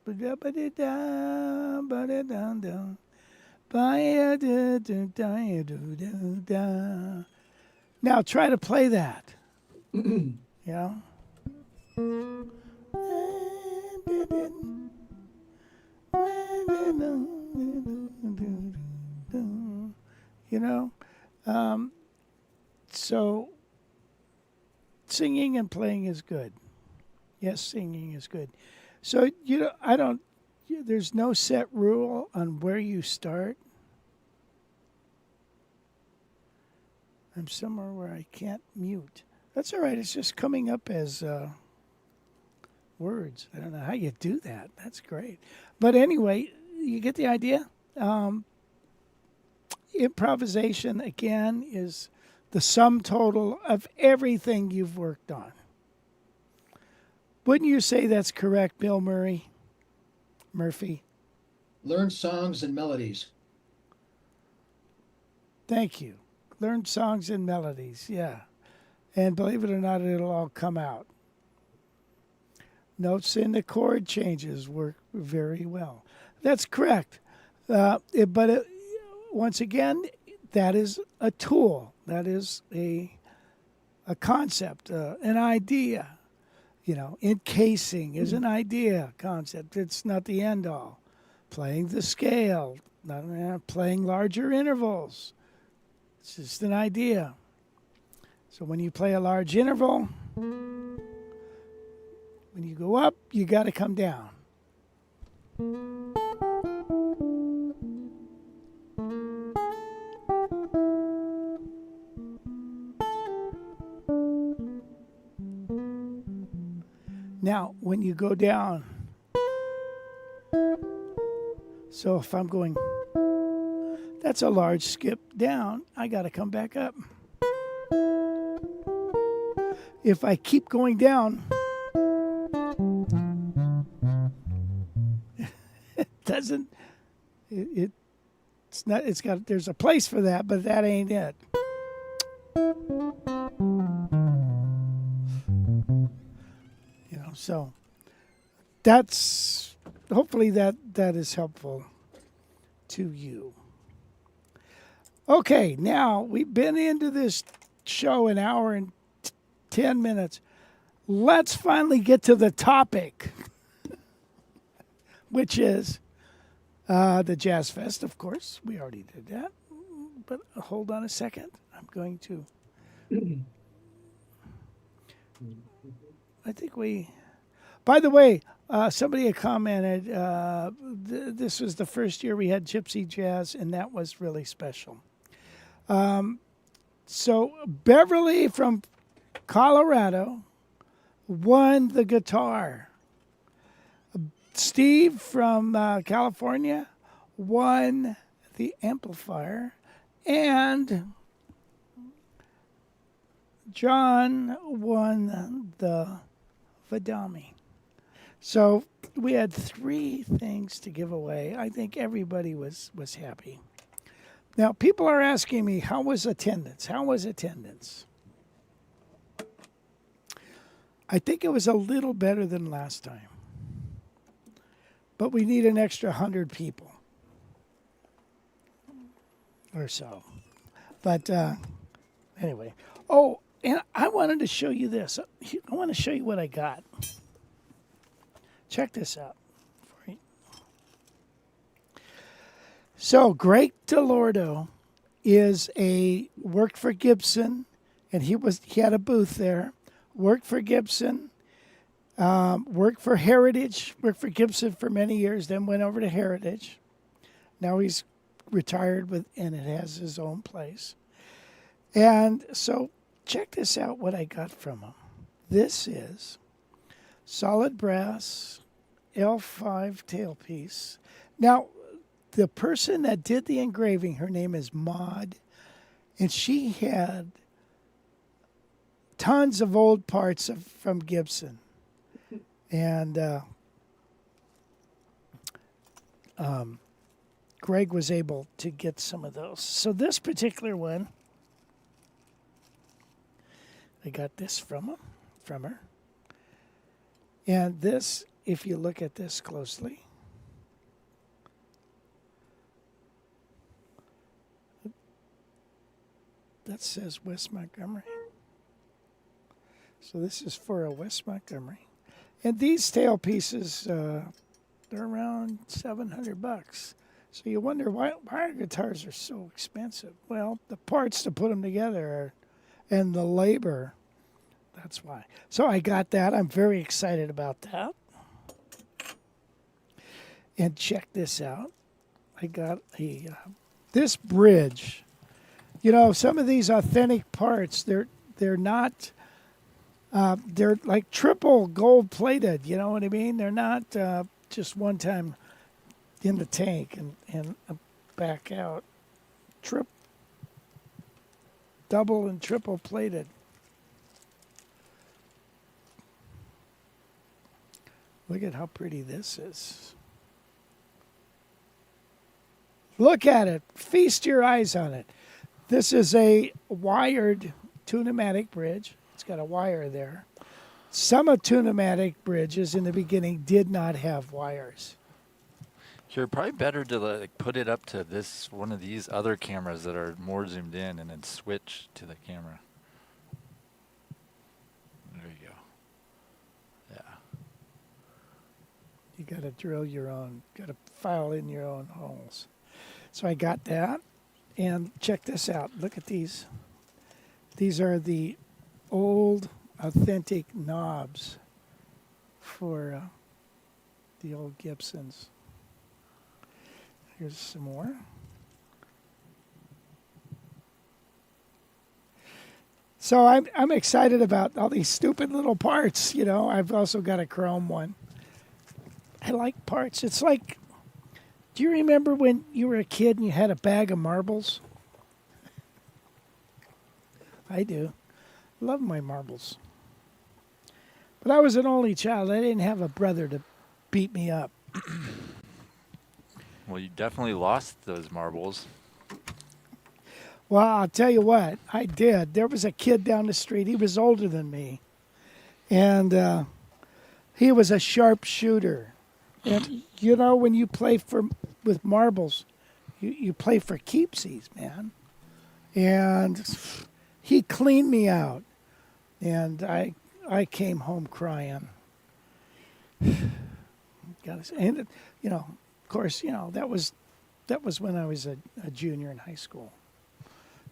Speaker 1: Now try to play that. You know? You know? So singing and playing is good. Yes, singing is good. So, there's no set rule on where you start. I'm somewhere where I can't mute. That's all right. It's just coming up as words. I don't know how you do that. That's great. But anyway, you get the idea. Improvisation, again, is the sum total of everything you've worked on. Wouldn't you say that's correct, Bill Murphy?
Speaker 3: Learn songs and melodies.
Speaker 1: Thank you. Learn songs and melodies, yeah. And believe it or not, it'll all come out. Notes in the chord changes work very well. That's correct. Once again, that is a tool. That is a concept, an idea. Encasing is an idea concept. It's not the end all. Playing the scale, not playing larger intervals. It's just an idea. So when you play a large interval, when you go up, you got to come down. Now, when you go down, so if I'm going, that's a large skip down, I got to come back up. If I keep going down, there's a place for that, but that ain't it. So that's, hopefully that is helpful to you. Okay, now we've been into this show an hour and 10 minutes. Let's finally get to the topic, which is the Jazz Fest, of course. We already did that. But hold on a second. I'm going to... I think we... By the way, somebody had commented, this was the first year we had Gypsy Jazz, and that was really special. So Beverly from Colorado won the guitar. Steve from California won the amplifier. And John won the Vadami. So we had 3 things to give away. I think everybody was happy. Now, people are asking me, how was attendance? How was attendance? I think it was a little better than last time. But we need an extra 100 people or so. But anyway. Oh, and I wanted to show you this. I want to show you what I got. Check this out. So Greg DeLordo worked for Gibson, and he had a booth there. Worked for Gibson, worked for Heritage, worked for Gibson for many years, then went over to Heritage. Now he's retired and it has his own place. And so check this out, what I got from him. This is solid brass L5 tailpiece. Now, the person that did the engraving, her name is Maud, and she had tons of old parts from Gibson. And Greg was able to get some of those. So this particular one, I got this from her. And this, if you look at this closely, that says West Montgomery. So this is for a West Montgomery. And these tailpieces, they're around $700. So you wonder why our guitars are so expensive. Well, the parts to put them together and the labor, that's why. So I got that. I'm very excited about that. And check this out. I got this bridge. You know, some of these authentic parts, they're not, they're like triple gold plated. You know what I mean? They're not just one time in the tank and back out. Double and triple plated. Look at how pretty this is. Look at it. Feast your eyes on it. This is a wired Tune-o-matic bridge. It's got a wire there. Some of Tune-o-matic bridges in the beginning did not have wires.
Speaker 2: You're probably better to like put it up to one of these other cameras that are more zoomed in, and then switch to the camera. There you go. Yeah.
Speaker 1: You got to drill your own. Got to file in your own holes. So I got that, and check this out. Look at these. These are the old, authentic knobs for the old Gibsons. Here's some more. So I'm excited about all these stupid little parts. You know, I've also got a chrome one. I like parts. It's like, do you remember when you were a kid and you had a bag of marbles? I do. Love my marbles. But I was an only child. I didn't have a brother to beat me up.
Speaker 2: Well, you definitely lost those marbles.
Speaker 1: Well, I'll tell you what, I did. There was a kid down the street. He was older than me. And he was a sharpshooter. And, you know, when you play with marbles, you play for keepsies, man. And he cleaned me out. And I came home crying. And, you know, of course, you know, that was when I was a junior in high school.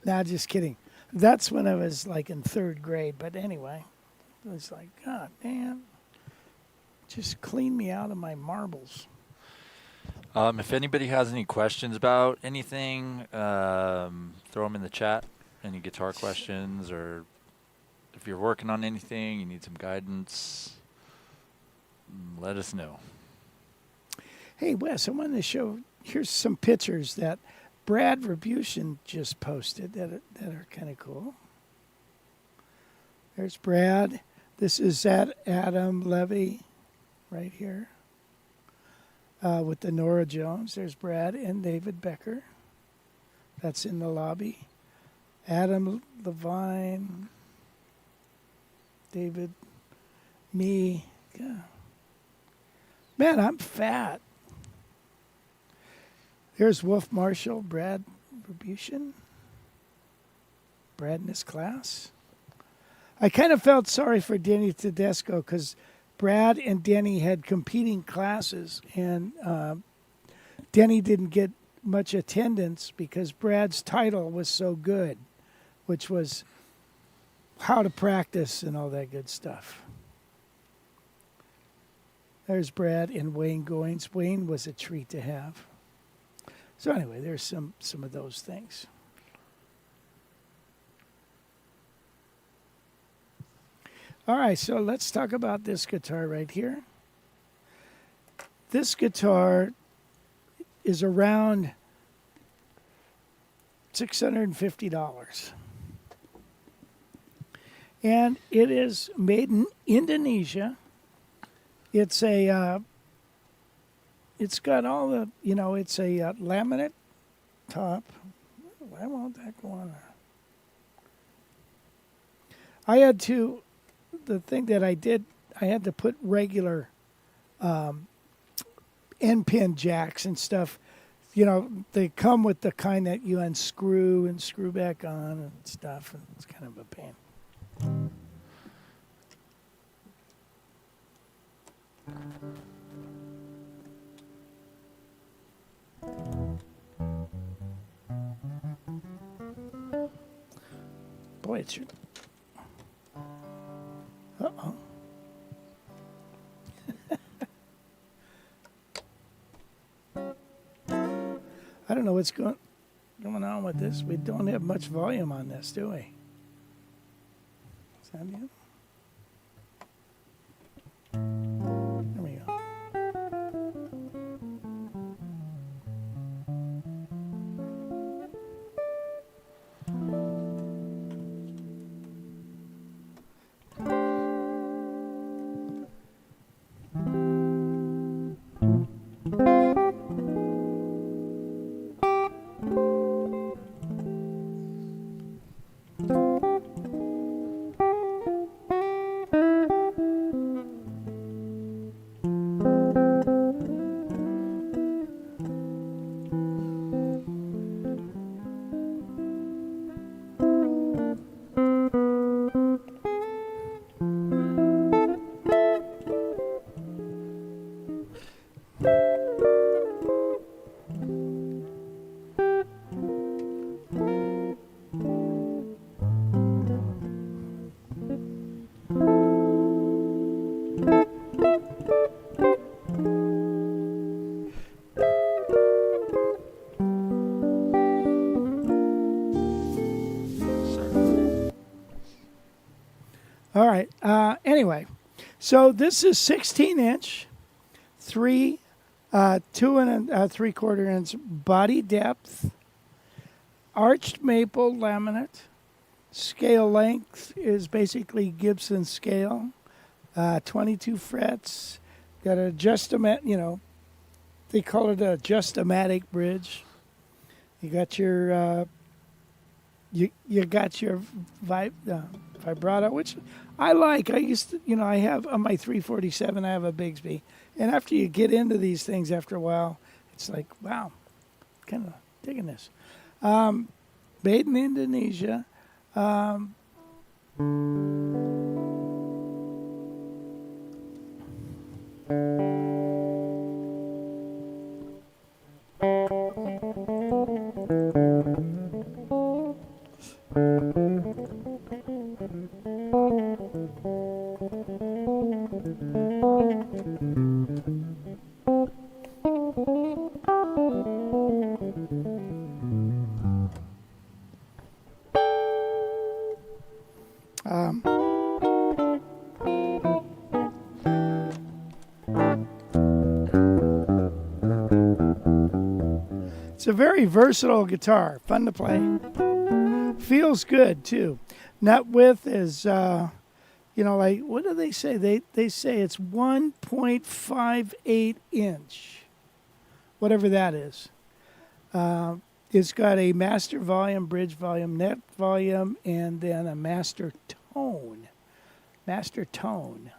Speaker 1: Nah, just kidding. That's when I was like in third grade. But anyway, it was like, God damn, just clean me out of my marbles.
Speaker 2: If anybody has any questions about anything, throw them in the chat. Any guitar questions, or if you're working on anything, you need some guidance, let us know.
Speaker 1: Hey, Wes, I wanted to show, here's some pictures that Brad Rebution just posted that are kind of cool. There's Brad. This is at Adam Levy right here with the Nora Jones. There's Brad and David Becker. That's in the lobby. Adam Levine, David, me. Yeah. Man, I'm fat. Here's Wolf Marshall, Brad Rebution. Brad in his class. I kind of felt sorry for Denny Tedesco because Brad and Denny had competing classes, and Denny didn't get much attendance because Brad's title was so good, which was how to practice and all that good stuff. There's Brad and Wayne Goins. Wayne was a treat to have. So anyway, there's some of those things. All right, so let's talk about this guitar right here. This guitar is around $650. And it is made in Indonesia. It's a, it's got all the, it's a laminate top. Why won't that go on there? I had to, the thing that I did, I had to put regular end pin jacks and stuff. They come with the kind that you unscrew and screw back on and stuff, and it's kind of a pain. Boy, it's your... Uh-oh. I don't know what's going on with this. We don't have much volume on this, do we? Is that it? There we go. All right. Anyway, so this is 16-inch, 2 3/4 inch body depth, arched maple laminate. Scale length is basically Gibson scale, 22 frets. Got a they call it a Adjustomatic bridge. You got your you got your vibrato, which I like. I used to, I have on my 347, I have a Bigsby. And after you get into these things after a while, it's like, wow, kind of digging this. Made in Indonesia. It's a very versatile guitar, fun to play. Feels good too. Nut width is, like, what do they say? They say it's 1.58 inch, whatever that is. It's got a master volume, bridge volume, net volume, and then a master tone. Master tone.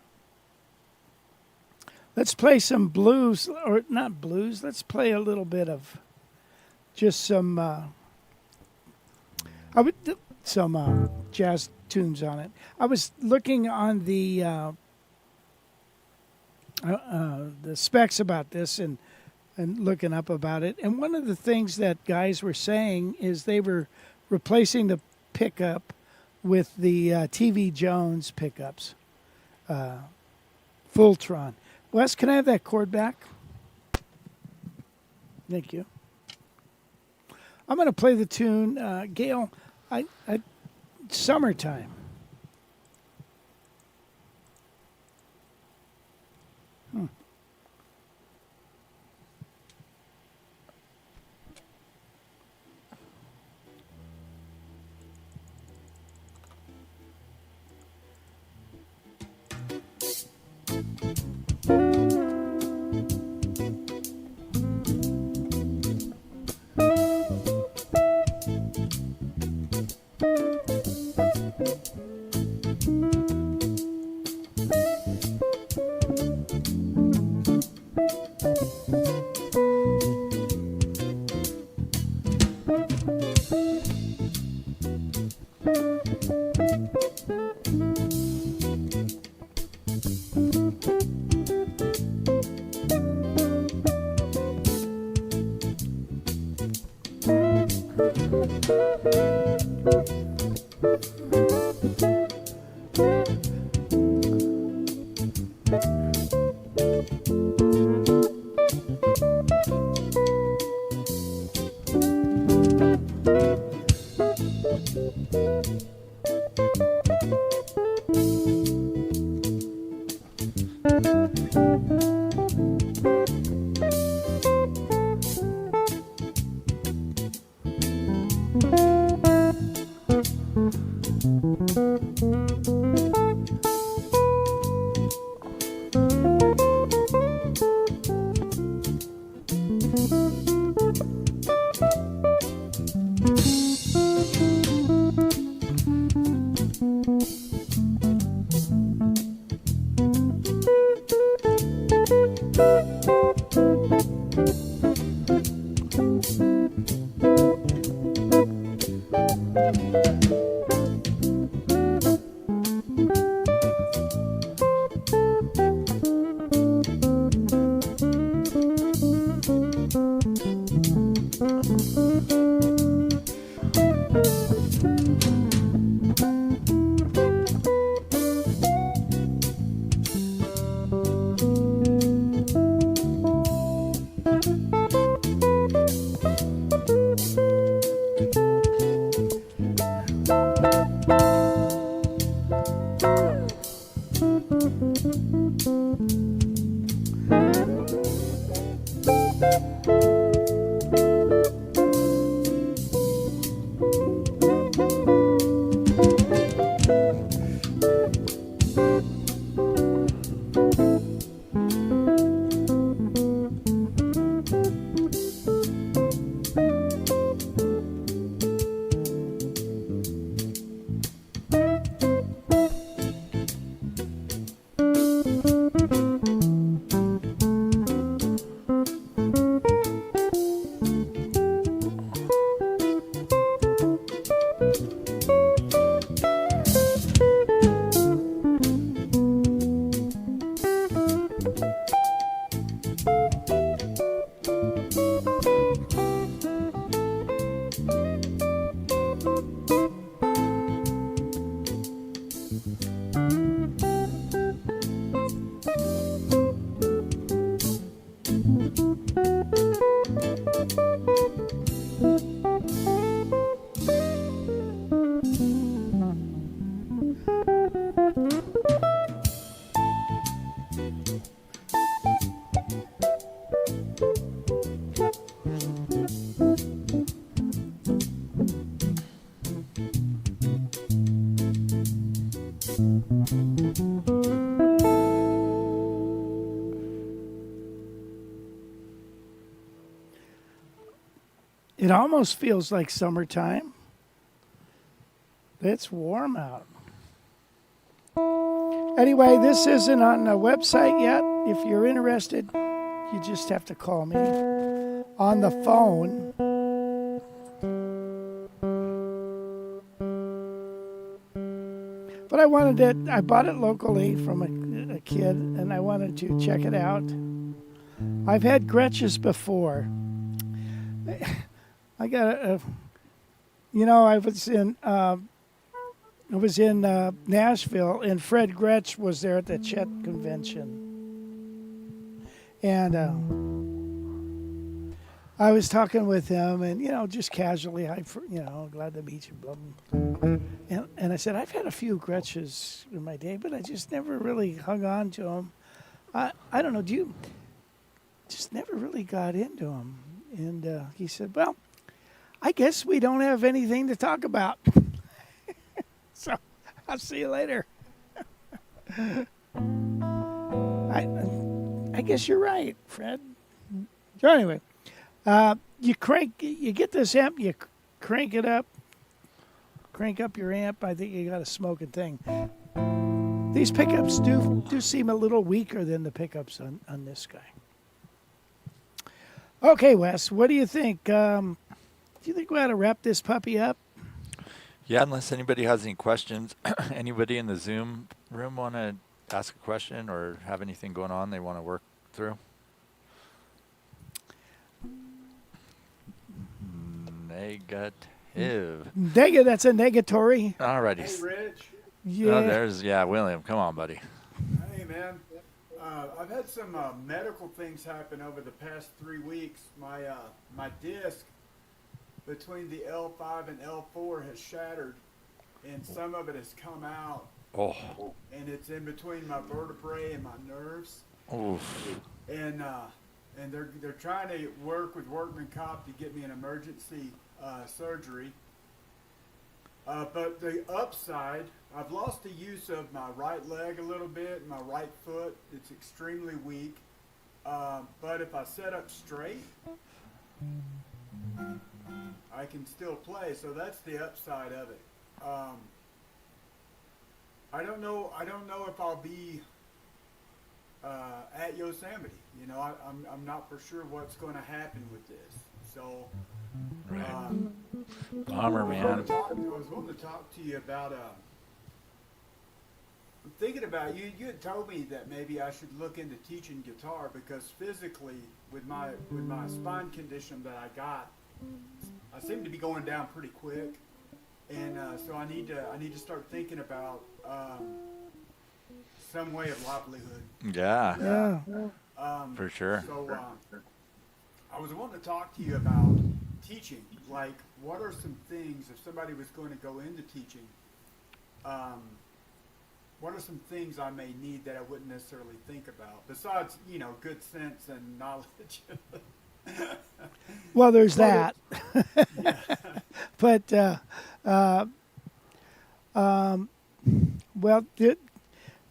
Speaker 1: Let's play some blues, or not blues. Let's play a little bit of just some jazz tunes on it. I was looking on the specs about this, and and looking up about it. And one of the things that guys were saying is they were replacing the pickup with the TV Jones pickups, Fulltron. Wes, can I have that cord back? Thank you. I'm going to play the tune, Gail, I Summertime. It almost feels like summertime. It's warm out. Anyway, this isn't on the website yet. If you're interested, you just have to call me on the phone. But I wanted it, I bought it locally from a kid, and I wanted to check it out. I've had Gretches before. I got I was in Nashville, and Fred Gretsch was there at the Chet convention, and I was talking with him, and just casually, glad to meet you, blah, blah. And I said, I've had a few Gretches in my day, but I just never really hung on to them. I don't know, just never really got into them. And he said, well, I guess we don't have anything to talk about. So I'll see you later. I guess you're right, Fred. So anyway, you get this amp, you crank it up, crank up your amp. I think you got a smoking thing. These pickups do seem a little weaker than the pickups on this guy. Okay, Wes, what do you think? Do you think we ought to wrap this puppy up?
Speaker 2: Yeah, unless anybody has any questions. Anybody in the Zoom room want to ask a question or have anything going on they want to work through? Negative.
Speaker 1: That's a negatory.
Speaker 2: Alrighty.
Speaker 11: Hey, Rich.
Speaker 1: Yeah.
Speaker 2: Oh, there's William. Come on, buddy.
Speaker 11: Hey, man. I've had some medical things happen over the past 3 weeks. My disc between the L5 and L4 has shattered, and some of it has come out.
Speaker 2: Oh.
Speaker 11: And it's in between my vertebrae and my nerves.
Speaker 2: Oof.
Speaker 11: And they're trying to work with Workman Cop to get me an emergency surgery. But the upside, I've lost the use of my right leg a little bit, my right foot. It's extremely weak. But if I set up straight, I can still play. So that's the upside of it. I don't know if I'll be at Yosemite. I'm not for sure what's going to happen with this. So,
Speaker 2: Bummer, man.
Speaker 11: I was wanting to talk to you about. I'm thinking about you. You had told me that maybe I should look into teaching guitar because physically, with my spine condition that I got, I seem to be going down pretty quick, and so I need to start thinking about some way of livelihood.
Speaker 2: Yeah. For sure.
Speaker 11: So I was wanting to talk to you about teaching. Like, what are some things, if somebody was going to go into teaching, what are some things I may need that I wouldn't necessarily think about, besides, good sense and knowledge?
Speaker 1: Well, there's that. But, well,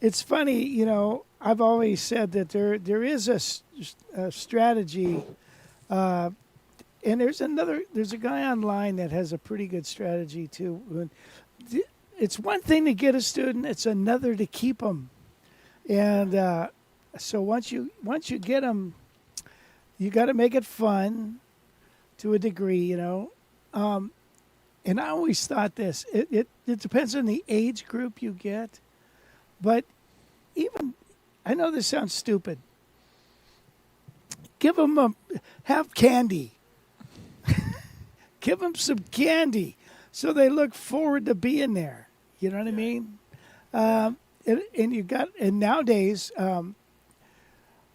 Speaker 1: it's funny, I've always said that there is a strategy, and there's a guy online that has a pretty good strategy too. It's one thing to get a student; it's another to keep them. And so once you get them, you got to make it fun to a degree, And I always thought this: it depends on the age group you get, but even I know this sounds stupid. Have candy. Give them some candy so they look forward to being there. You know what I mean? And nowadays,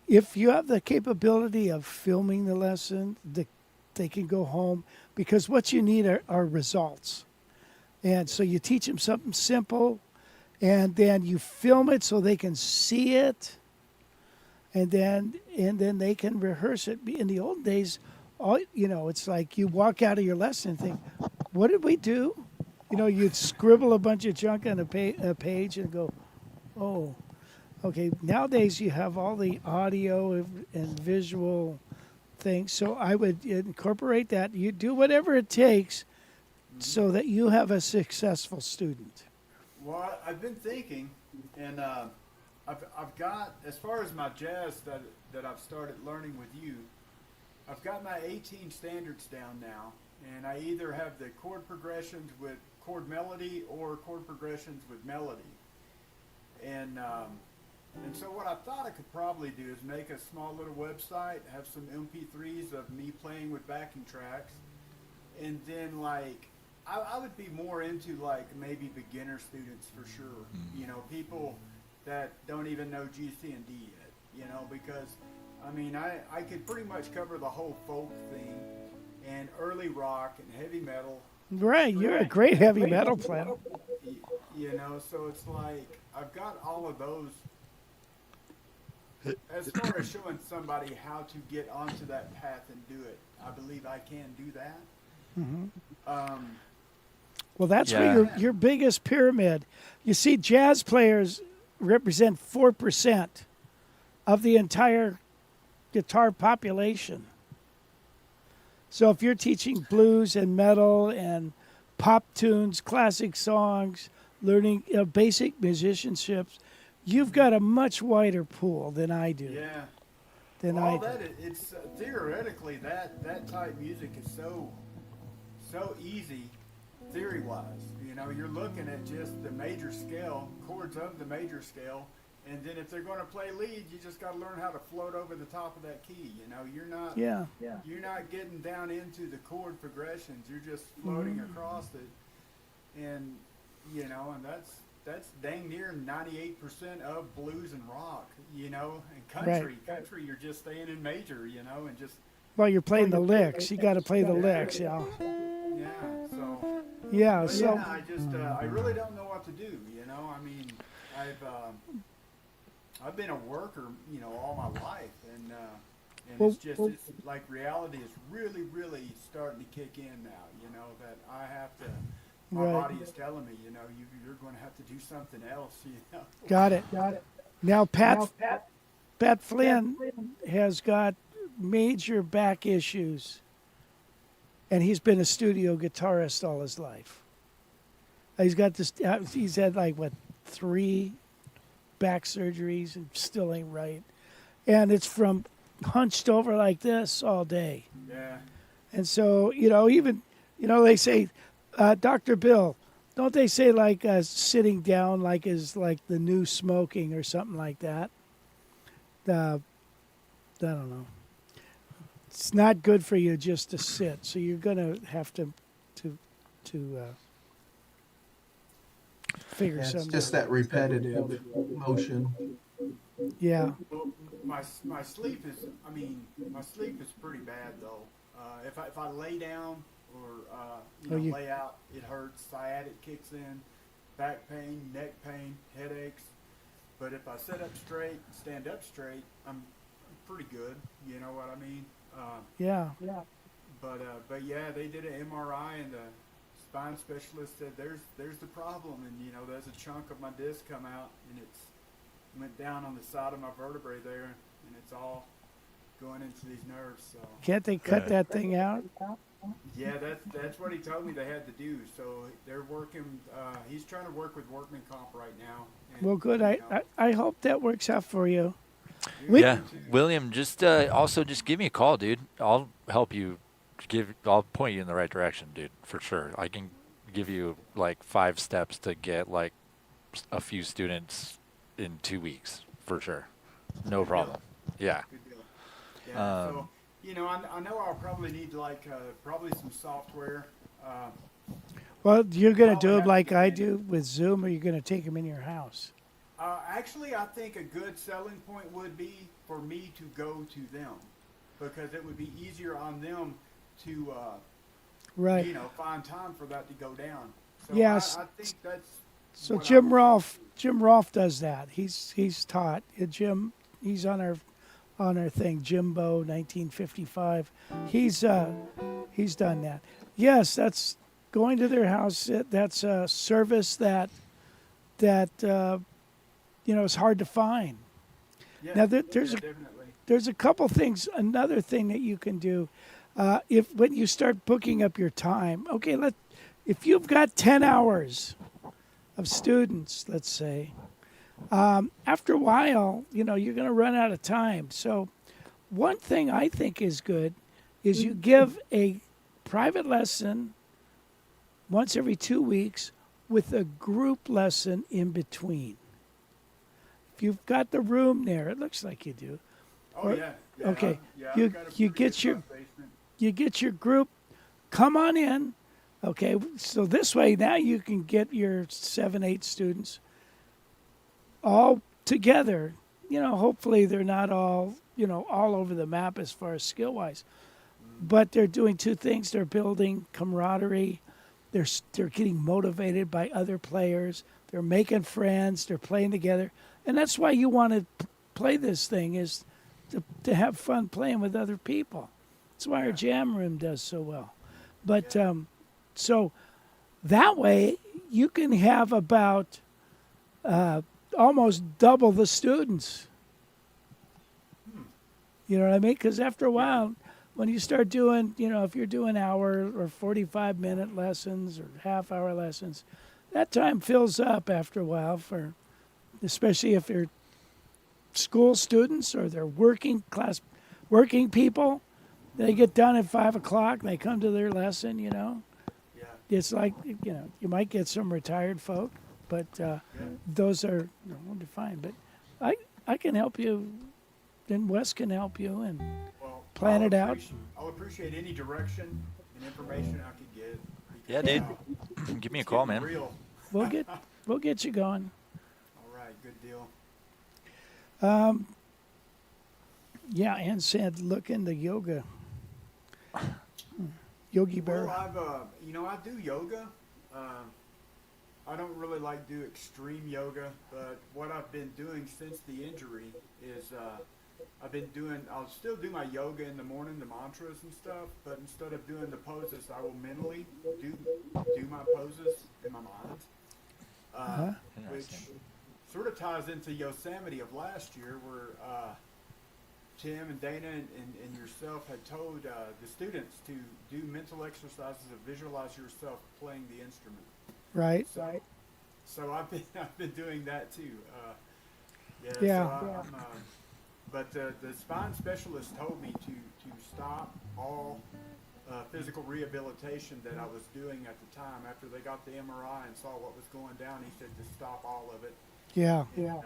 Speaker 1: if you have the capability of filming the lesson, they can go home because what you need are results. And so you teach them something simple, and then you film it so they can see it, and then they can rehearse it. In the old days, it's like you walk out of your lesson and think, what did we do? You'd scribble a bunch of junk on a page and go, oh, okay. Nowadays you have all the audio and visual things. So I would incorporate that. You do whatever it takes so that you have a successful student.
Speaker 11: Well, I've been thinking, and I've got, as far as my jazz that I've started learning with you, I've got my 18 standards down now, and I either have the chord progressions with chord melody or chord progressions with melody. And And so what I thought I could probably do is make a small little website, have some MP3s of me playing with backing tracks, and then like I would be more into like maybe beginner students for sure. You know, people that don't even know G, C, and D yet. You know, because I mean I could pretty much cover the whole folk thing and early rock and heavy metal.
Speaker 1: Right, you're a great heavy metal player.
Speaker 11: You know, so it's like I've got all of those. As far as showing somebody how to get onto that path and do it, I believe I can do that.
Speaker 1: Well, that's
Speaker 2: Yeah.
Speaker 1: where your biggest pyramid. You see, jazz players represent 4% of the entire guitar population. So if you're teaching blues and metal and pop tunes, classic songs, learning basic musicianships, you've got a much wider pool than I do.
Speaker 11: Yeah.
Speaker 1: Than
Speaker 11: All
Speaker 1: I do.
Speaker 11: that it's theoretically that type music is so easy theory wise. You know, you're looking at just the major scale, chords of the major scale, and then if they're going to play lead, you just got to learn how to float over the top of that key. You know, you're not you're not getting down into the chord progressions. You're just floating across it, and you know, and that's dang near 98% of blues and rock. You know, and country, you're just staying in major. You know, and just
Speaker 1: Well, you're playing the licks. You got to play the licks, yeah.
Speaker 11: yeah. So.
Speaker 1: Yeah,
Speaker 11: But
Speaker 1: so
Speaker 11: yeah, I just I really don't know what to do. You know, I mean, I've been a worker, you know, all my life, and
Speaker 1: Well-
Speaker 11: it's just it's like reality is really starting to kick in now. You know that I have to. My
Speaker 1: Right.
Speaker 11: body is telling me, you know, you're going to have to do something else. You know.
Speaker 1: got it. Now, Pat Flynn has got major back issues, and he's been a studio guitarist all his life. He's got this. He's had like 3 back surgeries and still ain't right, and it's from hunched over like this all day.
Speaker 11: Yeah.
Speaker 1: And so, you know, even, you know, they say, Dr. Bill, don't they say like sitting down like is like the new smoking or something like that? I don't know. It's not good for you just to sit, so you're gonna have to figure
Speaker 10: It's
Speaker 1: something.
Speaker 10: just that repetitive motion.
Speaker 1: Yeah.
Speaker 11: Well, my sleep is, I mean, my sleep is pretty bad though. If I lay down or lay out, it hurts. Sciatic kicks in, back pain, neck pain, headaches. But if I sit up straight, stand up straight, I'm pretty good. You know what I mean?
Speaker 1: Yeah.
Speaker 11: But yeah, they did an MRI and the spine specialist said there's the problem, and you know there's a chunk of my disc come out and it's went down on the side of my vertebrae there, and it's all going into these nerves. So
Speaker 1: Can't they cut that thing out?
Speaker 11: yeah, that's what he told me they had to do. So they're working. He's trying to work with workman comp right now. And,
Speaker 1: Well, good.
Speaker 11: you know,
Speaker 1: I hope that works out for you.
Speaker 2: Yeah, William, just also just give me a call, dude. I'll help you. I'll point you in the right direction, dude, for sure. I can give you like 5 steps to get like a few students in 2 weeks, for sure. No problem. Yeah.
Speaker 11: Good deal. Yeah. So you know, I know I'll probably need like probably some software.
Speaker 1: Well, you're going to do
Speaker 11: Probably
Speaker 1: it
Speaker 11: have
Speaker 1: like
Speaker 11: to
Speaker 1: I
Speaker 11: get
Speaker 1: do with Zoom, or you're going to take them in your house?
Speaker 11: Actually, I think a good selling point would be for me to go to them, because it would be easier on them to,
Speaker 1: Right.
Speaker 11: you know, find time for that to go down. So
Speaker 1: Yes.
Speaker 11: I think that's.
Speaker 1: So
Speaker 11: what I
Speaker 1: Jim
Speaker 11: would
Speaker 1: Rolfe does that. He's taught. Jim, he's on our thing. Jimbo 1955. He's done that. Yes, that's going to their house. That's a service that you know is hard to find.
Speaker 11: Yeah,
Speaker 1: Now there's
Speaker 11: definitely.
Speaker 1: a couple things. Another thing that you can do, when you start booking up your time. Okay, if you've got 10 hours of students, let's say, after a while, you know, you're going to run out of time. So one thing I think is good is you give a private lesson once every 2 weeks with a group lesson in between. if you've got the room there, it looks like you do.
Speaker 11: Oh,
Speaker 1: Or-
Speaker 11: yeah.
Speaker 1: okay.
Speaker 11: I've
Speaker 1: You-
Speaker 11: got a
Speaker 1: you
Speaker 11: pretty
Speaker 1: get
Speaker 11: good
Speaker 1: your-
Speaker 11: sized basement.
Speaker 1: You get your group, come on in. Okay, so this way now you can get your 7, 8 students all together. You know, hopefully they're not all, all over the map as far as skill wise, but they're doing two things. They're building camaraderie. They're getting motivated by other players. They're making friends. They're playing together, and that's why you want to play this thing, is to have fun playing with other people. That's why our jam room does so well. But so that way you can have about almost double the students. You know what I mean? Because after a while, when you start doing, if you're doing hour or 45-minute lessons or half-hour lessons, that time fills up after a while, especially if they're school students or they're working people. They get done at 5 o'clock and they come to their lesson,
Speaker 11: Yeah.
Speaker 1: It's like, you might get some retired folk, but those are fine. But I can help you, and Wes can help you, and
Speaker 11: Well,
Speaker 1: plan it out.
Speaker 11: I'll appreciate any direction and information I could get.
Speaker 2: Yeah,
Speaker 11: because,
Speaker 2: dude. Give me a
Speaker 11: it's
Speaker 2: call,
Speaker 11: getting
Speaker 2: man.
Speaker 11: Real.
Speaker 1: We'll get you going.
Speaker 11: All right, good deal.
Speaker 1: Yeah, Ann said look into yoga. Yogi Bear.
Speaker 11: Well, I do yoga. I don't really like do extreme yoga, but what I've been doing since the injury is I'll still do my yoga in the morning, the mantras and stuff, but instead of doing the poses, I will mentally do my poses in my mind, which sort of ties into Yosemite of last year, where Tim and Dana and yourself had told the students to do mental exercises of visualize yourself playing the instrument.
Speaker 1: Right.
Speaker 11: So I've been doing that too.
Speaker 1: Yeah.
Speaker 11: But the spine specialist told me to stop all physical rehabilitation that I was doing at the time. After they got the MRI and saw what was going down, he said to stop all of it.
Speaker 1: Yeah.
Speaker 11: And,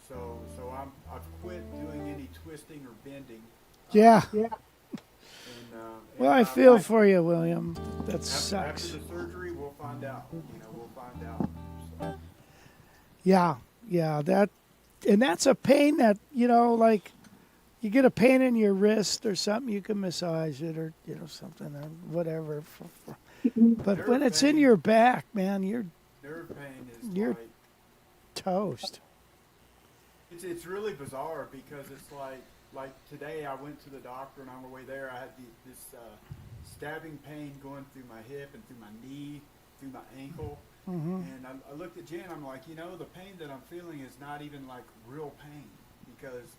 Speaker 11: so I've quit doing any twisting or bending.
Speaker 1: Yeah. Well, I
Speaker 11: and,
Speaker 1: feel
Speaker 11: like,
Speaker 1: for you, William. That sucks.
Speaker 11: After the surgery, we'll find out. We'll find out. So.
Speaker 1: Yeah, that's a pain that, like you get a pain in your wrist or something, you can massage it or, something or whatever. But
Speaker 11: Nerve
Speaker 1: when it's in
Speaker 11: pain.
Speaker 1: your back, man, you're
Speaker 11: Nerve pain is
Speaker 1: You're- toast.
Speaker 11: It's really bizarre because it's like today I went to the doctor and on the way there I had this stabbing pain going through my hip and through my knee, through my ankle. And I looked at Jen, I'm like, the pain that I'm feeling is not even like real pain because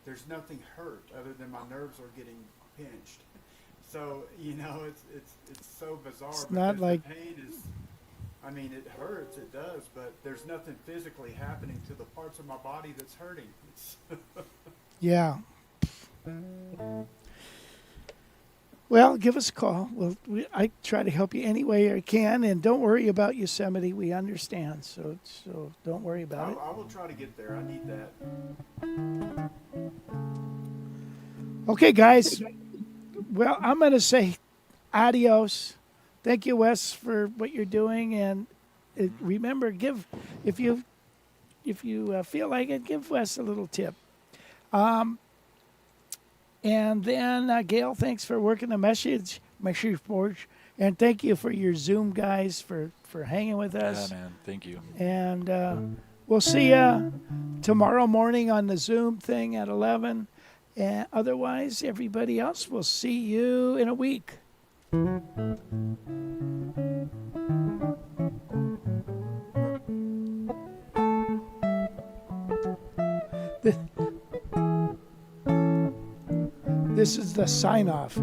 Speaker 11: there's nothing hurt other than my nerves are getting pinched. So, it's so bizarre.
Speaker 1: It's not
Speaker 11: because
Speaker 1: like-
Speaker 11: the pain is, it hurts, it does, but there's nothing physically happening to the parts of my body that's hurting. It's
Speaker 1: Yeah. Well, give us a call. I try to help you any way I can, and don't worry about Yosemite. We understand, so don't worry about it.
Speaker 11: I will try to get there. I need that.
Speaker 1: Okay, guys. Well, I'm going to say adios. Thank you, Wes, for what you're doing, and remember, if you feel like it, give Wes a little tip. And then, Gail, thanks for working the message board. And thank you for your Zoom guys for hanging with us.
Speaker 2: Yeah, man. Thank you.
Speaker 1: And we'll see you tomorrow morning on the Zoom thing at 11. And otherwise, everybody else, we'll see you in a week. This is the sign off.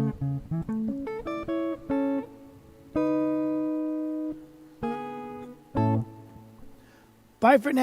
Speaker 1: Bye for now.